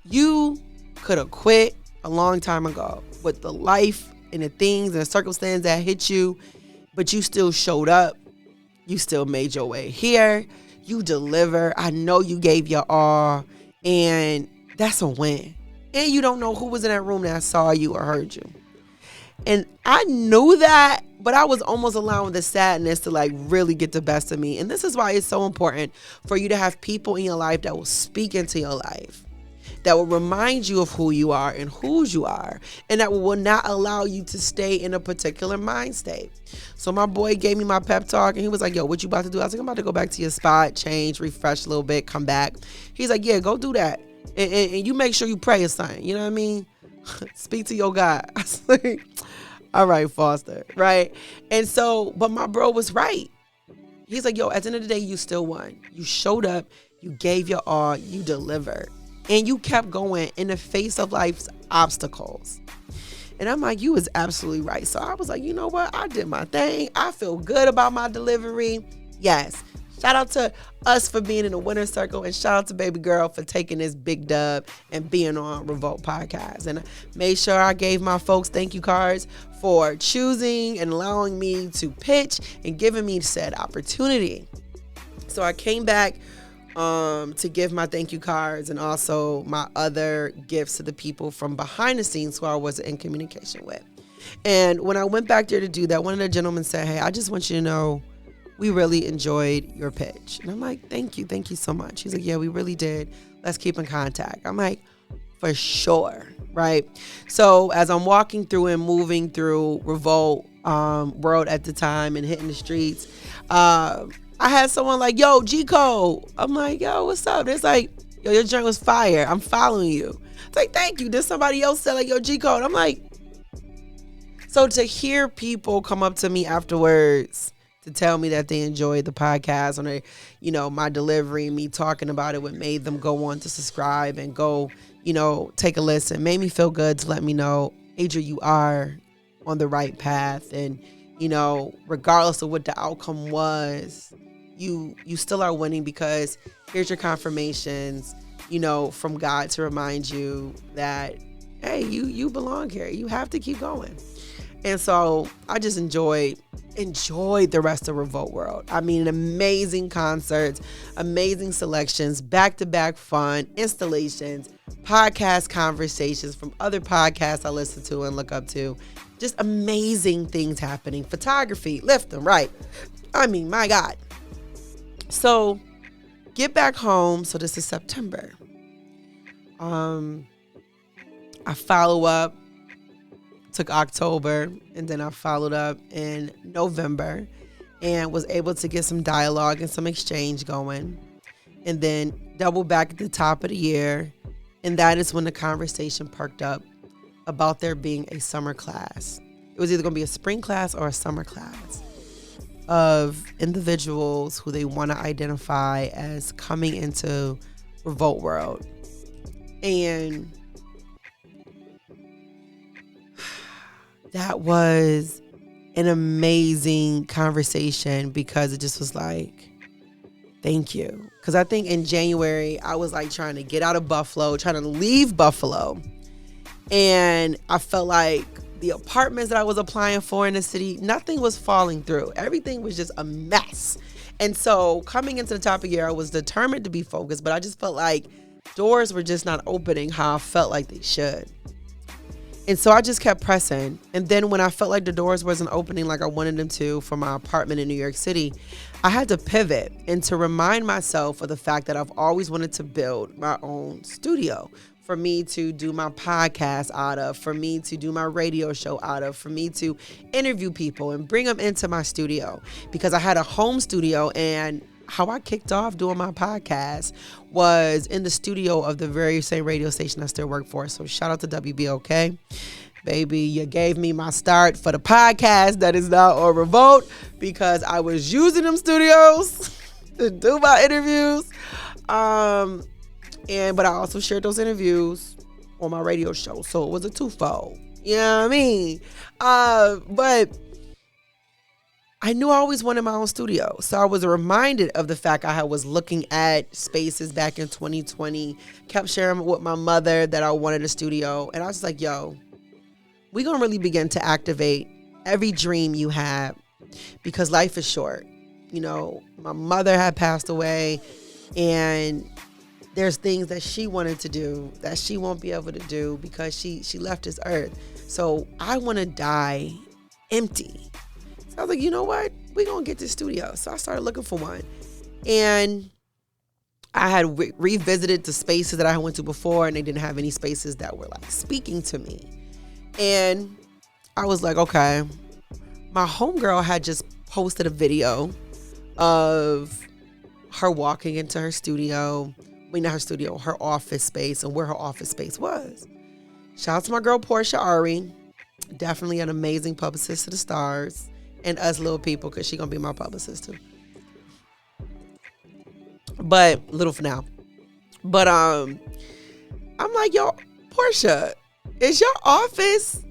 you could have quit a long time ago with the life and the things and the circumstances that hit you, but you still showed up. You still made your way here. You deliver. I know you gave your all, and that's a win. And you don't know who was in that room that saw you or heard you. And I knew that, but I was almost allowing the sadness to like really get the best of me. And this is why it's so important for you to have people in your life that will speak into your life, that will remind you of who you are and whose you are, and that will not allow you to stay in a particular mind state. So my boy gave me my pep talk, and he was like, yo, what you about to do? I was like, I'm about to go back to your spot, change, refresh a little bit, come back. He's like, yeah, go do that. And you make sure you pray or something. You know what I mean? Speak to your God. I was like, all right, Foster, right? And so, but my bro was right. He's like, yo, at the end of the day, you still won. You showed up, you gave your all, you delivered. And you kept going in the face of life's obstacles. And I'm like, you was absolutely right. So I was like, you know what? I did my thing. I feel good about my delivery. Yes. Shout out to us for being in the winner's circle, and shout out to baby girl for taking this big dub and being on REVOLT Podcast. And I made sure I gave my folks thank you cards for choosing and allowing me to pitch and giving me said opportunity. So I came back to give my thank you cards and also my other gifts to the people from behind the scenes who I was in communication with. And when I went back there to do that, one of the gentlemen said, hey, I just want you to know we really enjoyed your pitch. And I'm like, thank you so much. He's like, yeah, we really did. Let's keep in contact. I'm like, for sure, right? So as I'm walking through and moving through REVOLT World at the time and hitting the streets, I had someone like, yo, G-Code. I'm like, yo, what's up? It's like, yo, your joint was fire. I'm following you. It's like, thank you. Then somebody else said, like, yo, G-Code. I'm like, so to hear people come up to me afterwards to tell me that they enjoyed the podcast, or my delivery, me talking about it, what made them go on to subscribe and go, take a listen, made me feel good to let me know, ADRI, you are on the right path. And, regardless of what the outcome was, you still are winning, because here's your confirmations, from God to remind you that, hey, you belong here. You have to keep going. And so I just enjoyed the rest of REVOLT World. I mean, amazing concerts, amazing selections, back-to-back fun, installations, podcast conversations from other podcasts I listen to and look up to. Just amazing things happening. Photography, lift them, right? I mean, my God. So get back home. So this is September. I follow up. Took October, and then I followed up in November and was able to get some dialogue and some exchange going, and then double back at the top of the year. And that is when the conversation perked up about there being a summer class. It was either going to be a spring class or a summer class of individuals who they want to identify as coming into REVOLT World. And that was an amazing conversation, because it just was like, Thank you. Because I think in January, I was like trying to get out of Buffalo, trying to leave Buffalo. And I felt like the apartments that I was applying for in the city, nothing was falling through. Everything was just a mess. And so coming into the top of the year, I was determined to be focused, but I just felt like doors were just not opening how I felt like they should. And so I just kept pressing. And then when I felt like the doors wasn't opening like I wanted them to for my apartment in New York City, I had to pivot and to remind myself of the fact that I've always wanted to build my own studio for me to do my podcast out of, for me to do my radio show out of, for me to interview people and bring them into my studio, because I had a home studio. And how I kicked off doing my podcast was in the studio of the very same radio station I still work for. So shout out to WBOK. Baby, you gave me my start for the podcast that is now on Revolt, because I was using them studios to do my interviews. But I also shared those interviews on my radio show. So it was a twofold. You know what I mean? But I knew I always wanted my own studio. So I was reminded of the fact I was looking at spaces back in 2020, kept sharing with my mother that I wanted a studio. And I was like, yo, we're going to really begin to activate every dream you have, because life is short. You know, my mother had passed away, and there's things that she wanted to do that she won't be able to do because she left this earth. So I want to die empty. So I was like, you know what? We're going to get this studio. So I started looking for one. And I had revisited the spaces that I went to before, and they didn't have any spaces that were like speaking to me. And I was like, okay. My homegirl had just posted a video of her walking into her studio. Not her studio, her office space, and where her office space was. Shout out to my girl Portia Ari, definitely an amazing publicist to the stars, and us little people, because she gonna be my publicist too. But little for now. But I'm like, yo, Portia, is your office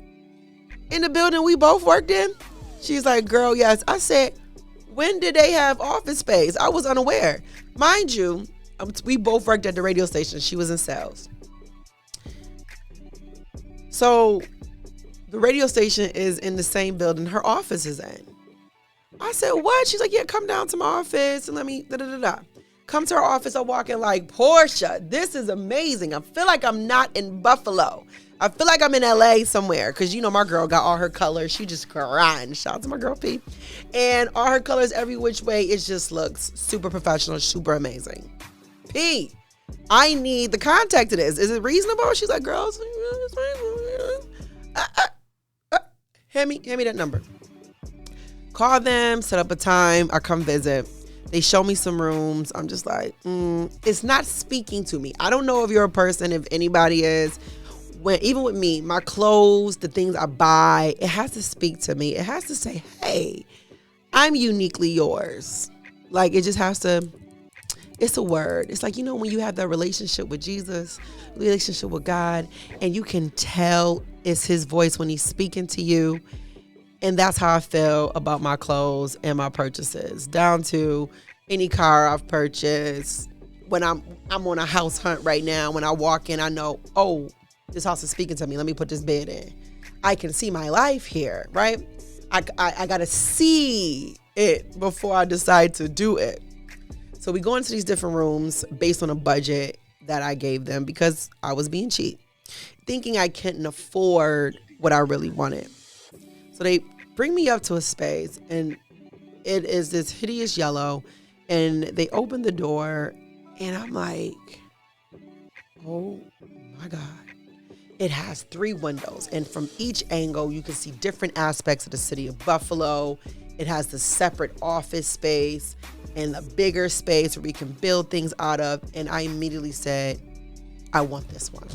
in the building we both worked in? She's like, girl, yes. I said, when did they have office space? I was unaware. Mind you, we both worked at the radio station. She was in sales. So the radio station is in the same building her office is in. I said, what? She's like, yeah, come down to my office and let me Come to her office. I walk in like, Portia, this is amazing. I feel like I'm not in Buffalo. I feel like I'm in LA somewhere, because you know my girl got all her colors. She just grind. Shout out to my girl P. And all her colors every which way. It just looks super professional, super amazing. P, I need the contact to this. Is it reasonable? She's like, girls, hand me that number. Call them, set up a time. I come visit. They show me some rooms. I'm just like, it's not speaking to me. I don't know if you're a person, if anybody is. Even with me, my clothes, the things I buy, it has to speak to me. It has to say, hey, I'm uniquely yours. Like, it just has to. It's a word. It's like, you know, when you have that relationship with Jesus, relationship with God, and you can tell it's his voice when he's speaking to you. And that's how I feel about my clothes and my purchases, down to any car I've purchased. When I'm on a house hunt right now, when I walk in, I know, oh, this house is speaking to me. Let me put this bed in. I can see my life here, right? I got to see it before I decide to do it. So we go into these different rooms based on a budget that I gave them, because I was being cheap, thinking I couldn't afford what I really wanted. So they bring me up to a space, and it is this hideous yellow, and they open the door, and I'm like, oh my God. It has 3 windows, and from each angle, you can see different aspects of the city of Buffalo. It has the separate office space and the bigger space where we can build things out of. And I immediately said, I want this one.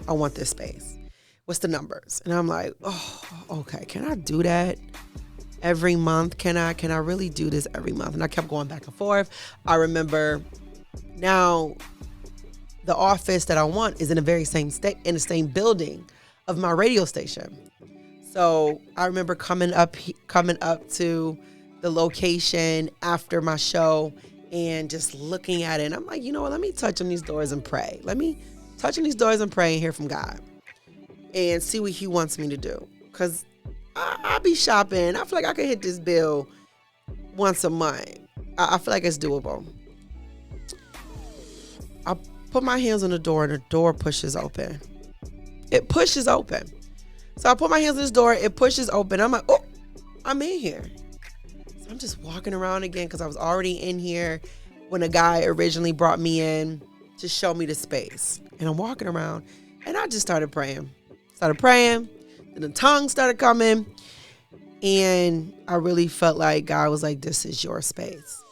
I want this space. What's the numbers? And I'm like, oh, okay. Can I do that every month? Can I really do this every month? And I kept going back and forth. I remember now the office that I want is in the very same state, in the same building of my radio station. So I remember coming up to the location after my show, and just looking at it. And I'm like, you know what? Let me touch on these doors and pray. Let me touch on these doors and pray and hear from God and see what he wants me to do. Because I be shopping. I feel like I could hit this bill once a month. I feel like it's doable. I put my hands on the door and the door pushes open. It pushes open. So I put my hands on this door. It pushes open. I'm like, oh, I'm in here. So I'm just walking around again because I was already in here when a guy originally brought me in to show me the space. And I'm walking around and I just started praying. Then the tongues started coming. And I really felt like God was like, this is your space.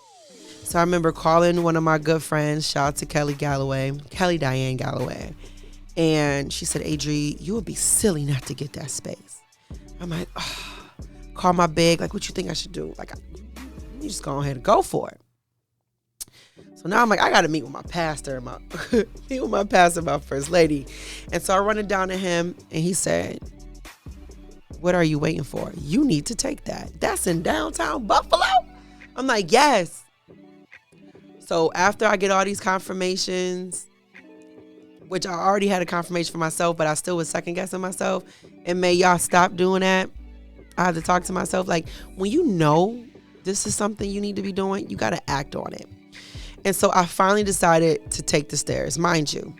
So I remember calling one of my good friends, shout out to Kelly Diane Galloway. And she said, ADRI, you would be silly not to get that space. I'm like, oh, call my big, like, what you think I should do? Like, you just go ahead and go for it. So now I'm like, I got to meet with my pastor, my first lady. And so I run it down to him and he said, what are you waiting for? You need to take that. That's in downtown Buffalo. I'm like, yes. So after I get all these confirmations, which I already had a confirmation for myself, but I still was second guessing myself. And may y'all stop doing that. I had to talk to myself. Like, when you know this is something you need to be doing, you got to act on it. And so I finally decided to take the stairs. Mind you,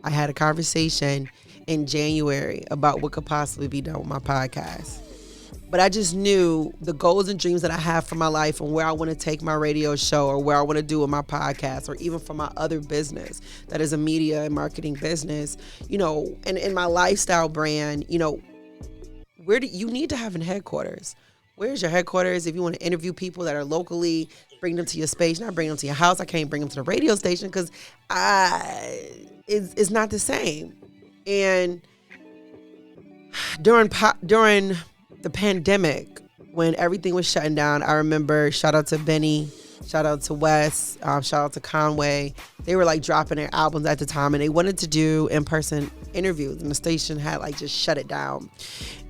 I had a conversation in January about what could possibly be done with my podcast. But I just knew the goals and dreams that I have for my life and where I want to take my radio show or where I want to do with my podcast or even for my other business that is a media and marketing business, you know, and in my lifestyle brand, you know, where do you need to have a headquarters? Where's your headquarters? If you want to interview people that are locally, bring them to your space, not bring them to your house. I can't bring them to the radio station because it's not the same. And during the pandemic, when everything was shutting down, I remember, shout out to Benny, shout out to Wes, shout out to Conway. They were like dropping their albums at the time and they wanted to do in-person interviews and the station had like just shut it down.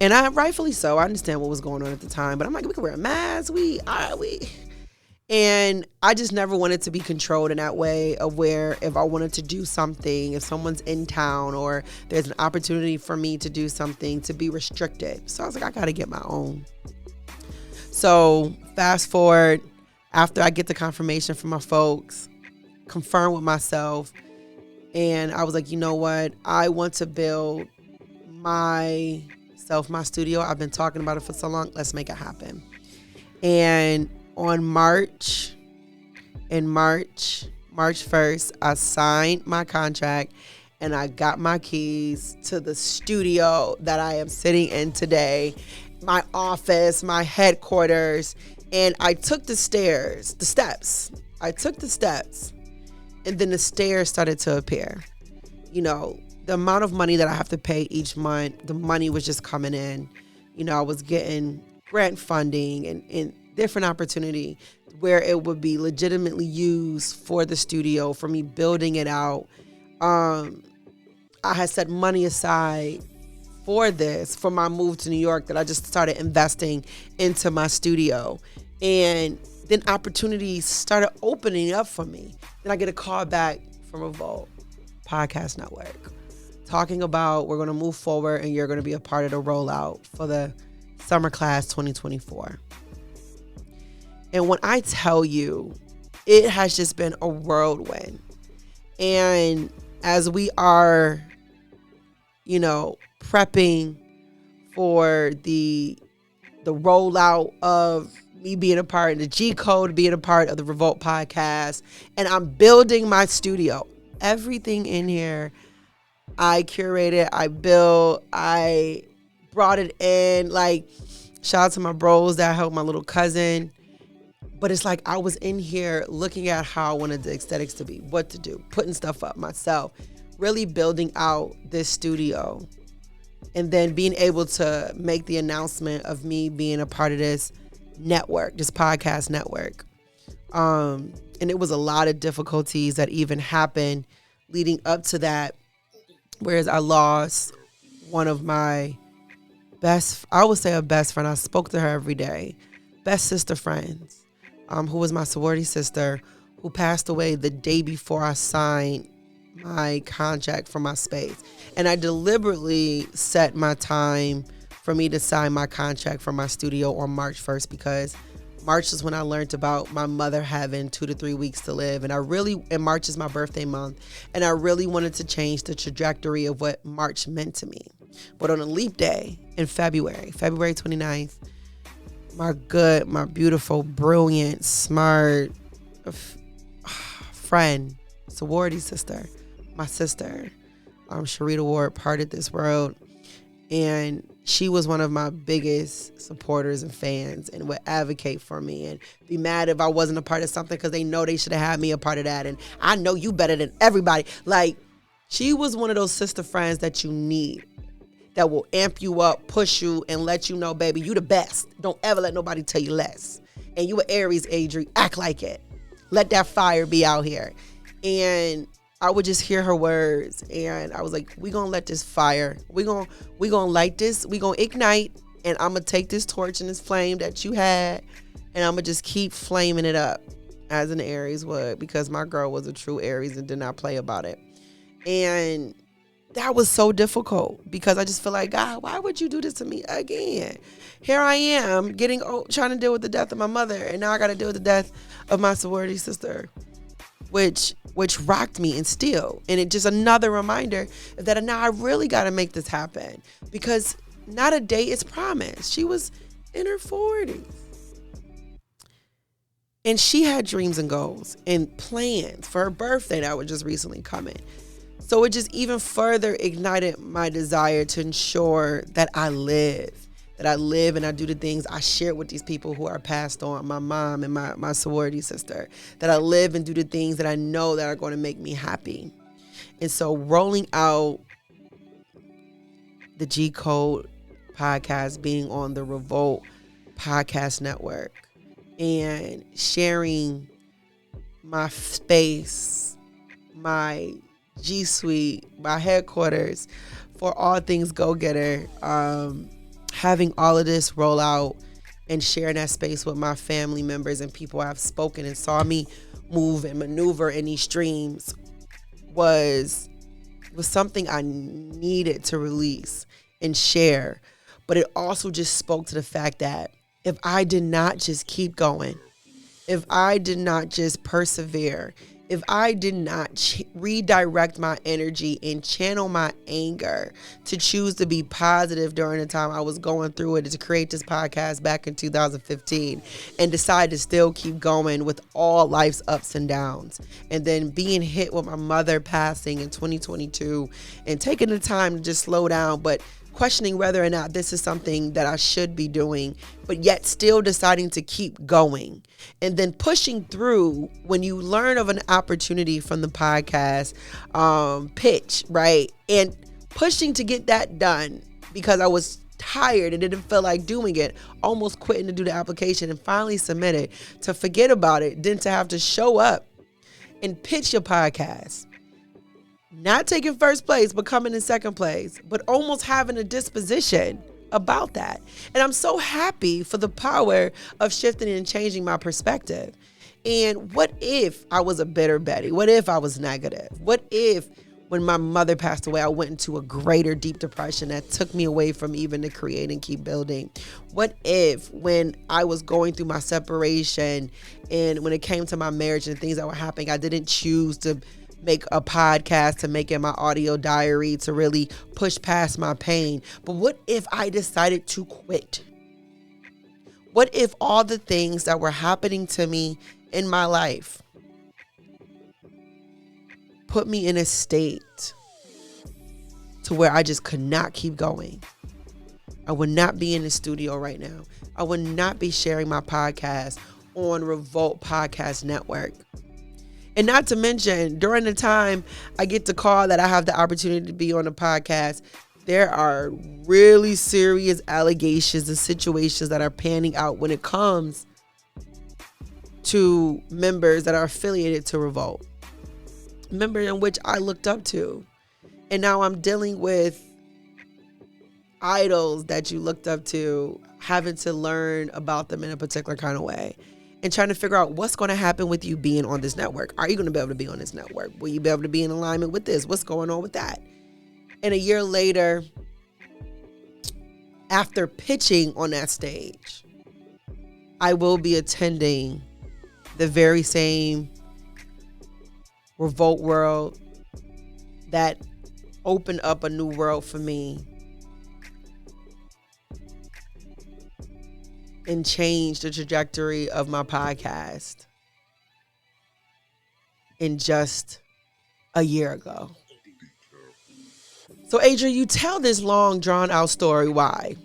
And rightfully so, I understand what was going on at the time, but I'm like, we could wear a mask, and I just never wanted to be controlled in that way of where if I wanted to do something, if someone's in town or there's an opportunity for me to do something, to be restricted. So I was like, I got to get my own. So fast forward, after I get the confirmation from my folks, confirm with myself, and I was like, you know what? I want to build my studio. I've been talking about it for so long. Let's make it happen. And on March 1st, I signed my contract and I got my keys to the studio that I am sitting in today, my office, my headquarters, and I took the steps, and then the stairs started to appear. You know, the amount of money that I have to pay each month, the money was just coming in. You know, I was getting grant funding and different opportunity where it would be legitimately used for the studio, for me building it out. I had set money aside for this, for my move to New York, that I just started investing into my studio. And then opportunities started opening up for me. Then I get a call back from REVOLT Podcast Network talking about, we're going to move forward and you're going to be a part of the rollout for the summer class 2024. And when I tell you, it has just been a whirlwind. And as we are, you know, prepping for the rollout of me being a part of the G Code, being a part of the REVOLT podcast, and I'm building my studio. Everything in here, I curated, I built, I brought it in. Like, shout out to my bros that helped my little cousin. But it's like I was in here looking at how I wanted the aesthetics to be, what to do, putting stuff up myself, really building out this studio. And then being able to make the announcement of me being a part of this network, this podcast network. And it was a lot of difficulties that even happened leading up to that. Whereas I lost one of my I would say a best friend. I spoke to her every day. Best sister friends. Who was my sorority sister, who passed away the day before I signed my contract for my space. And I deliberately set my time for me to sign my contract for my studio on March 1st, because March is when I learned about my mother having 2 to 3 weeks to live. And March is my birthday month. And I really wanted to change the trajectory of what March meant to me. But on a leap day in February 29th, my beautiful, brilliant, smart friend, sorority sister, my sister, Sharita Ward, parted this world. And she was one of my biggest supporters and fans, and would advocate for me and be mad if I wasn't a part of something, because they know they should have had me a part of that. And I know you better than everybody. Like, she was one of those sister friends that you need, that will amp you up, push you, and let you know, baby, you the best. Don't ever let nobody tell you less. And you an Aries, Adri. Act like it. Let that fire be out here. And I would just hear her words, and I was like, we gonna let this fire, we gonna light this, we gonna ignite, and I'm gonna take this torch and this flame that you had, and I'm gonna just keep flaming it up as an Aries would, because my girl was a true Aries and did not play about it. And that was so difficult, because I just feel like, God, why would you do this to me again? Here I am trying to deal with the death of my mother, and now I gotta deal with the death of my sorority sister, which rocked me, and still. And it just another reminder that now I really got to make this happen, because not a day is promised. She was in her 40s. And she had dreams and goals and plans for her birthday that were just recently coming. So it just even further ignited my desire to ensure that I live and I do the things I share with these people who are passed on, my mom and my sorority sister, that I live and do the things that I know that are going to make me happy. And so rolling out the G Code podcast, being on the REVOLT Podcast Network, and sharing my space, my G Suite, my headquarters for all things Go Getter, having all of this roll out and sharing that space with my family members and people I've spoken and saw me move and maneuver in these streams was something I needed to release and share. But it also just spoke to the fact that if I did not just keep going, if I did not just persevere, if I did not redirect my energy and channel my anger to choose to be positive during the time I was going through it, to create this podcast back in 2015 and decide to still keep going with all life's ups and downs, and then being hit with my mother passing in 2022 and taking the time to just slow down, but questioning whether or not this is something that I should be doing, but yet still deciding to keep going. And then pushing through when you learn of an opportunity from the podcast pitch, right? And pushing to get that done because I was tired and didn't feel like doing it, almost quitting to do the application and finally submit it, to forget about it, then to have to show up and pitch your podcast. Not taking first place, but coming in second place, but almost having a disposition about that. And I'm so happy for the power of shifting and changing my perspective. And what if I was a bitter Betty? What if I was negative? What if when my mother passed away, I went into a greater deep depression that took me away from even to create and keep building? What if when I was going through my separation and when it came to my marriage and things that were happening, I didn't choose to make a podcast, to make it my audio diary, to really push past my pain? But what if I decided to quit? What if all the things that were happening to me in my life put me in a state to where I just could not keep going? I would not be in the studio right now. I would not be sharing my podcast on REVOLT Podcast Network. And not to mention, during the time I get the call that I have the opportunity to be on the podcast, there are really serious allegations and situations that are panning out when it comes to members that are affiliated to REVOLT. Members in which I looked up to. And now I'm dealing with idols that you looked up to, having to learn about them in a particular kind of way. and trying to figure out what's going to happen with you being on this network. Are you going to be able to be on this network? Will you be able to be in alignment with this? What's going on with that? And a year later, after pitching on that stage, I will be attending the very same REVOLT World that opened up a new world for me and changed the trajectory of my podcast in just a year ago. So, Adri, you tell this long, drawn-out story. Why?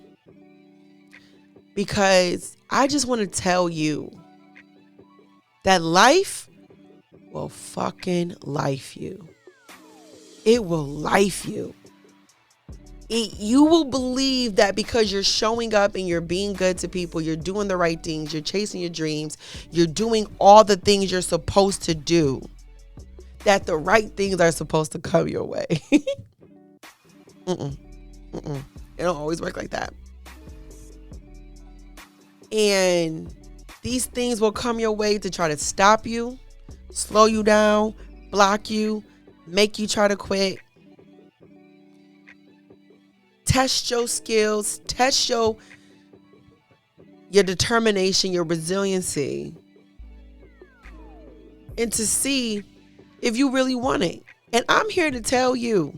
Because I just want to tell you that life will fucking life you. It will life you. You will believe that because you're showing up and you're being good to people, you're doing the right things, you're chasing your dreams, you're doing all the things you're supposed to do, that the right things are supposed to come your way. It don't always work like that. And these things will come your way to try to stop you, slow you down, block you, make you try to quit. Test your skills, test your determination, your resiliency, and to see if you really want it. And I'm here to tell you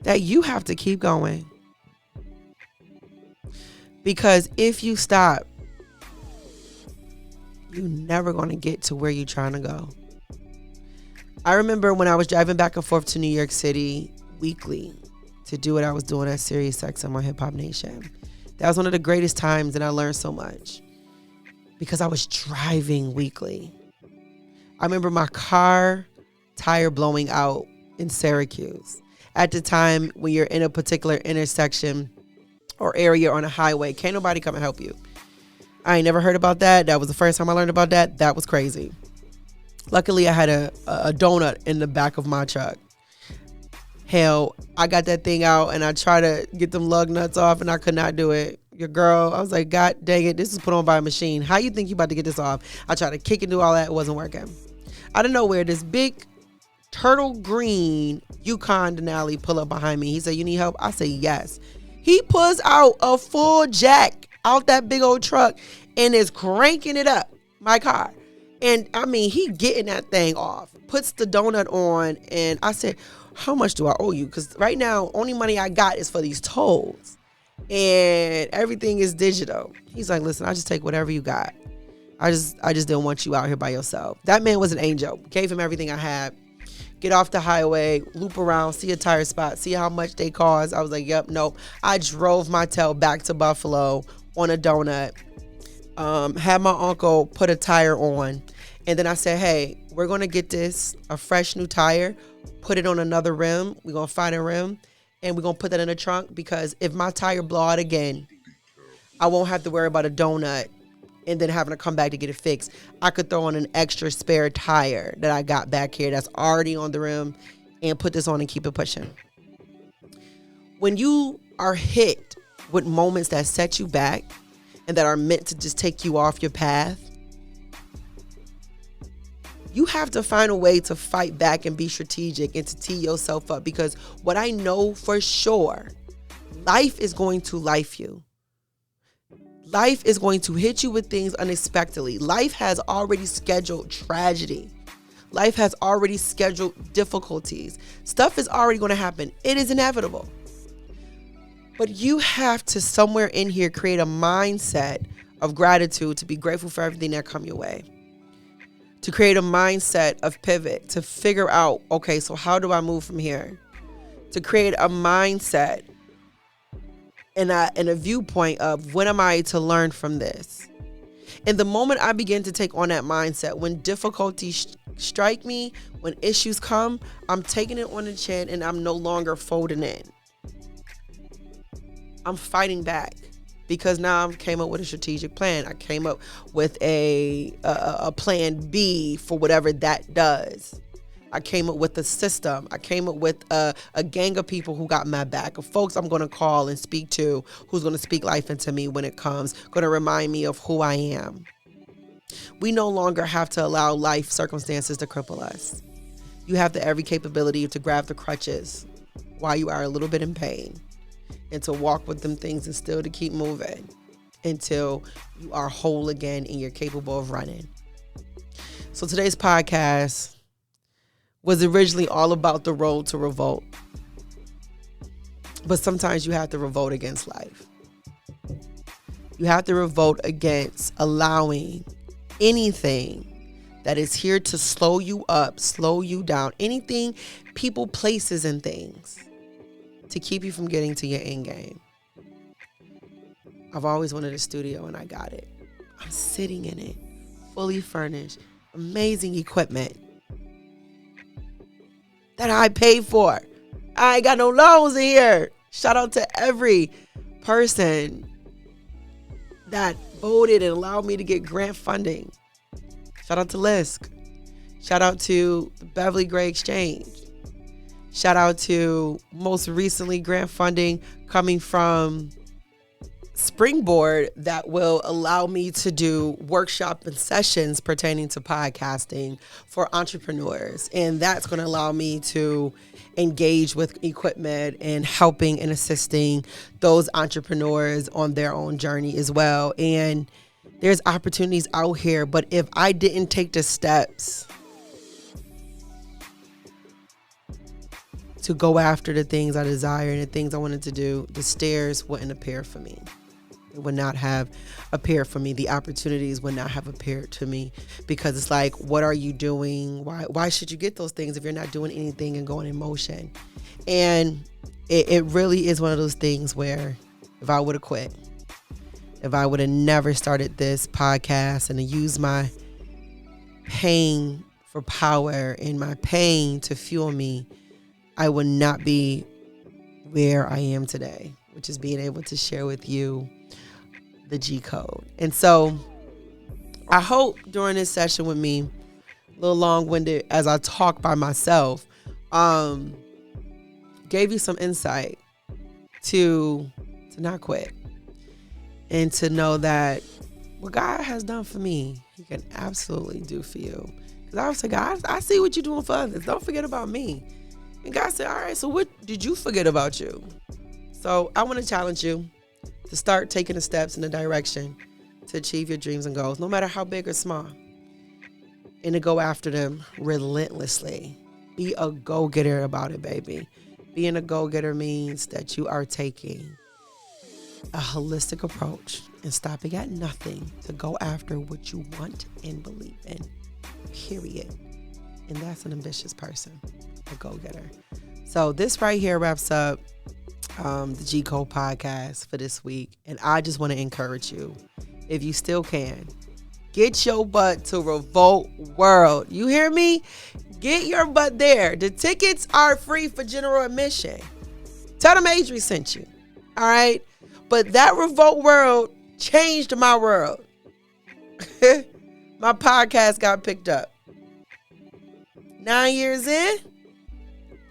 that you have to keep going. Because if you stop, you're never going to get to where you're trying to go. I remember when I was driving back and forth to New York City weekly to do what I was doing at Sirius XM on Hip Hop Nation. That was one of the greatest times, and I learned so much because I was driving weekly. I remember my car tire blowing out in Syracuse. At the time, when you're in a particular intersection or area on a highway, can't nobody come and help you. I ain't never heard about that. That was the first time I learned about that. That was crazy. Luckily, I had a donut in the back of my truck. Hell, I got that thing out and I tried to get them lug nuts off and I could not do it. Your girl, I was like, God dang it, this is put on by a machine. How you think you about to get this off? I tried to kick and do all that. It wasn't working. Out of nowhere, this big turtle green Yukon Denali pull up behind me. He said, you need help? I said, yes. He pulls out a full jack out that big old truck and is cranking it up, my car. And I mean, he getting that thing off, puts the donut on, and I said, how much do I owe you? Because right now, only money I got is for these tolls. And everything is digital. He's like, listen, I'll just take whatever you got. I just didn't want you out here by yourself. That man was an angel. Gave him everything I had. Get off the highway, loop around, see a tire spot, see how much they cost. I was like, yep, nope. I drove my tail back to Buffalo on a donut. Had my uncle put a tire on. And then I said, hey, we're going to get this, a fresh new tire, put it on another rim. We're going to find a rim, and we're going to put that in the trunk because if my tire blow out again, I won't have to worry about a donut and then having to come back to get it fixed. I could throw on an extra spare tire that I got back here that's already on the rim and put this on and keep it pushing. When you are hit with moments that set you back and that are meant to just take you off your path, you have to find a way to fight back and be strategic and to tee yourself up, because what I know for sure, life is going to life you. Life is going to hit you with things unexpectedly. Life has already scheduled tragedy. Life has already scheduled difficulties. Stuff is already going to happen. It is inevitable. But you have to somewhere in here create a mindset of gratitude, to be grateful for everything that come your way. To create a mindset of pivot, to figure out, okay, so how do I move from here? To create a mindset and a viewpoint of what am I to learn from this? And the moment I begin to take on that mindset, when difficulties strike me, when issues come, I'm taking it on the chin and I'm no longer folding in. I'm fighting back. Because now I came up with a strategic plan. I came up with a plan B for whatever that does. I came up with a system. I came up with a gang of people who got my back, of folks I'm going to call and speak to, who's going to speak life into me when it comes, going to remind me of who I am. We no longer have to allow life circumstances to cripple us. You have the every capability to grab the crutches while you are a little bit in pain and to walk with them things and still to keep moving until you are whole again and you're capable of running. So today's podcast was originally all about the road to revolt. But sometimes you have to revolt against life. You have to revolt against allowing anything that is here to slow you up, slow you down, anything, people, places, and things to keep you from getting to your end game. I've always wanted a studio and I got it. I'm sitting in it, fully furnished, amazing equipment that I paid for. I ain't got no loans in here. Shout out to every person that voted and allowed me to get grant funding. Shout out to LISC. Shout out to the Beverly Gray Exchange. Shout out to most recently grant funding coming from Springboard that will allow me to do workshop and sessions pertaining to podcasting for entrepreneurs. And that's going to allow me to engage with equipment and helping and assisting those entrepreneurs on their own journey as well. And there's opportunities out here, but if I didn't take the steps to go after the things I desire and the things I wanted to do, the stairs wouldn't appear for me. It would not have appeared for me. The opportunities would not have appeared to me, because it's like, what are you doing? Why should you get those things if you're not doing anything and going in motion? And it really is one of those things where if I would have quit, if I would have never started this podcast and used my pain for power and my pain to fuel me, I would not be where I am today, which is being able to share with you the G code. And so I hope during this session with me, a little long-winded as I talk by myself, gave you some insight to not quit. And to know that what God has done for me, he can absolutely do for you. Because I was like, God, I see what you're doing for others. Don't forget about me. And God said, all right, so what did you forget about you? So I want to challenge you to start taking the steps in the direction to achieve your dreams and goals, no matter how big or small, and to go after them relentlessly. Be a go-getter about it, baby. Being a go-getter means that you are taking a holistic approach and stopping at nothing to go after what you want and believe in, period. And that's an ambitious person, a go-getter. So this right here wraps up the G Code podcast for this week. And I just want to encourage you, if you still can, get your butt to REVOLT World. You hear me? Get your butt there. The tickets are free for general admission. Tell them ADRI sent you. All right? But that REVOLT World changed my world. My podcast got picked up. 9 years in,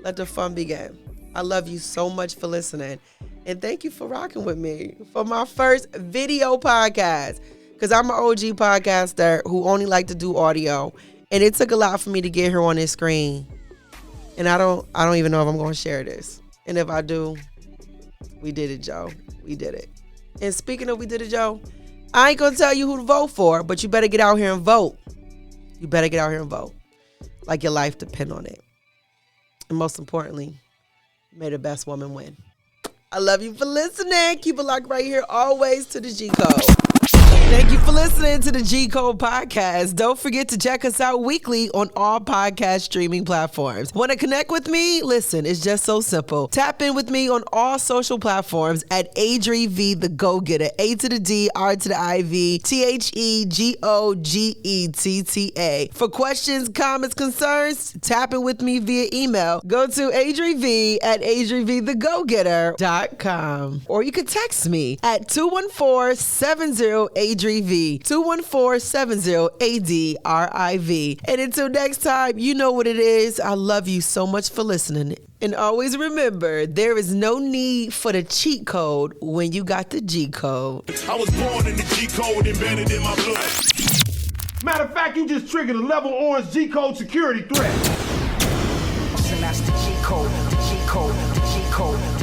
let the fun begin. I love you so much for listening. And thank you for rocking with me for my first video podcast. Because I'm an OG podcaster who only like to do audio. And it took a lot for me to get here on this screen. And I don't even know if I'm going to share this. And if I do, we did it, Joe. We did it. And speaking of we did it, Joe, I ain't going to tell you who to vote for, but you better get out here and vote. You better get out here and vote. Like your life depend on it. And most importantly, may the best woman win. I love you for listening. Keep it locked right here always to the G Code. Thank you for listening to the G Code podcast. Don't forget to check us out weekly on all podcast streaming platforms. Want to connect with me? Listen, it's just so simple. Tap in with me on all social platforms at ADRI.V The Go Getta. A to the D, R to the I-V, TheGoGetta. For questions, comments, concerns, tap in with me via email. Go to ADRI.V at ADRIVTheGoGetter.com. Or you can text me at 214-70-ADRI. ADRI.V 214-70-ADRI.V. And until next time, you know what it is. I love you so much for listening. And always remember, there is no need for the cheat code when you got the G code. I was born in the G code embedded in my blood. Matter of fact, you just triggered a level orange G code security threat. And that's the G code, the G code, the G code.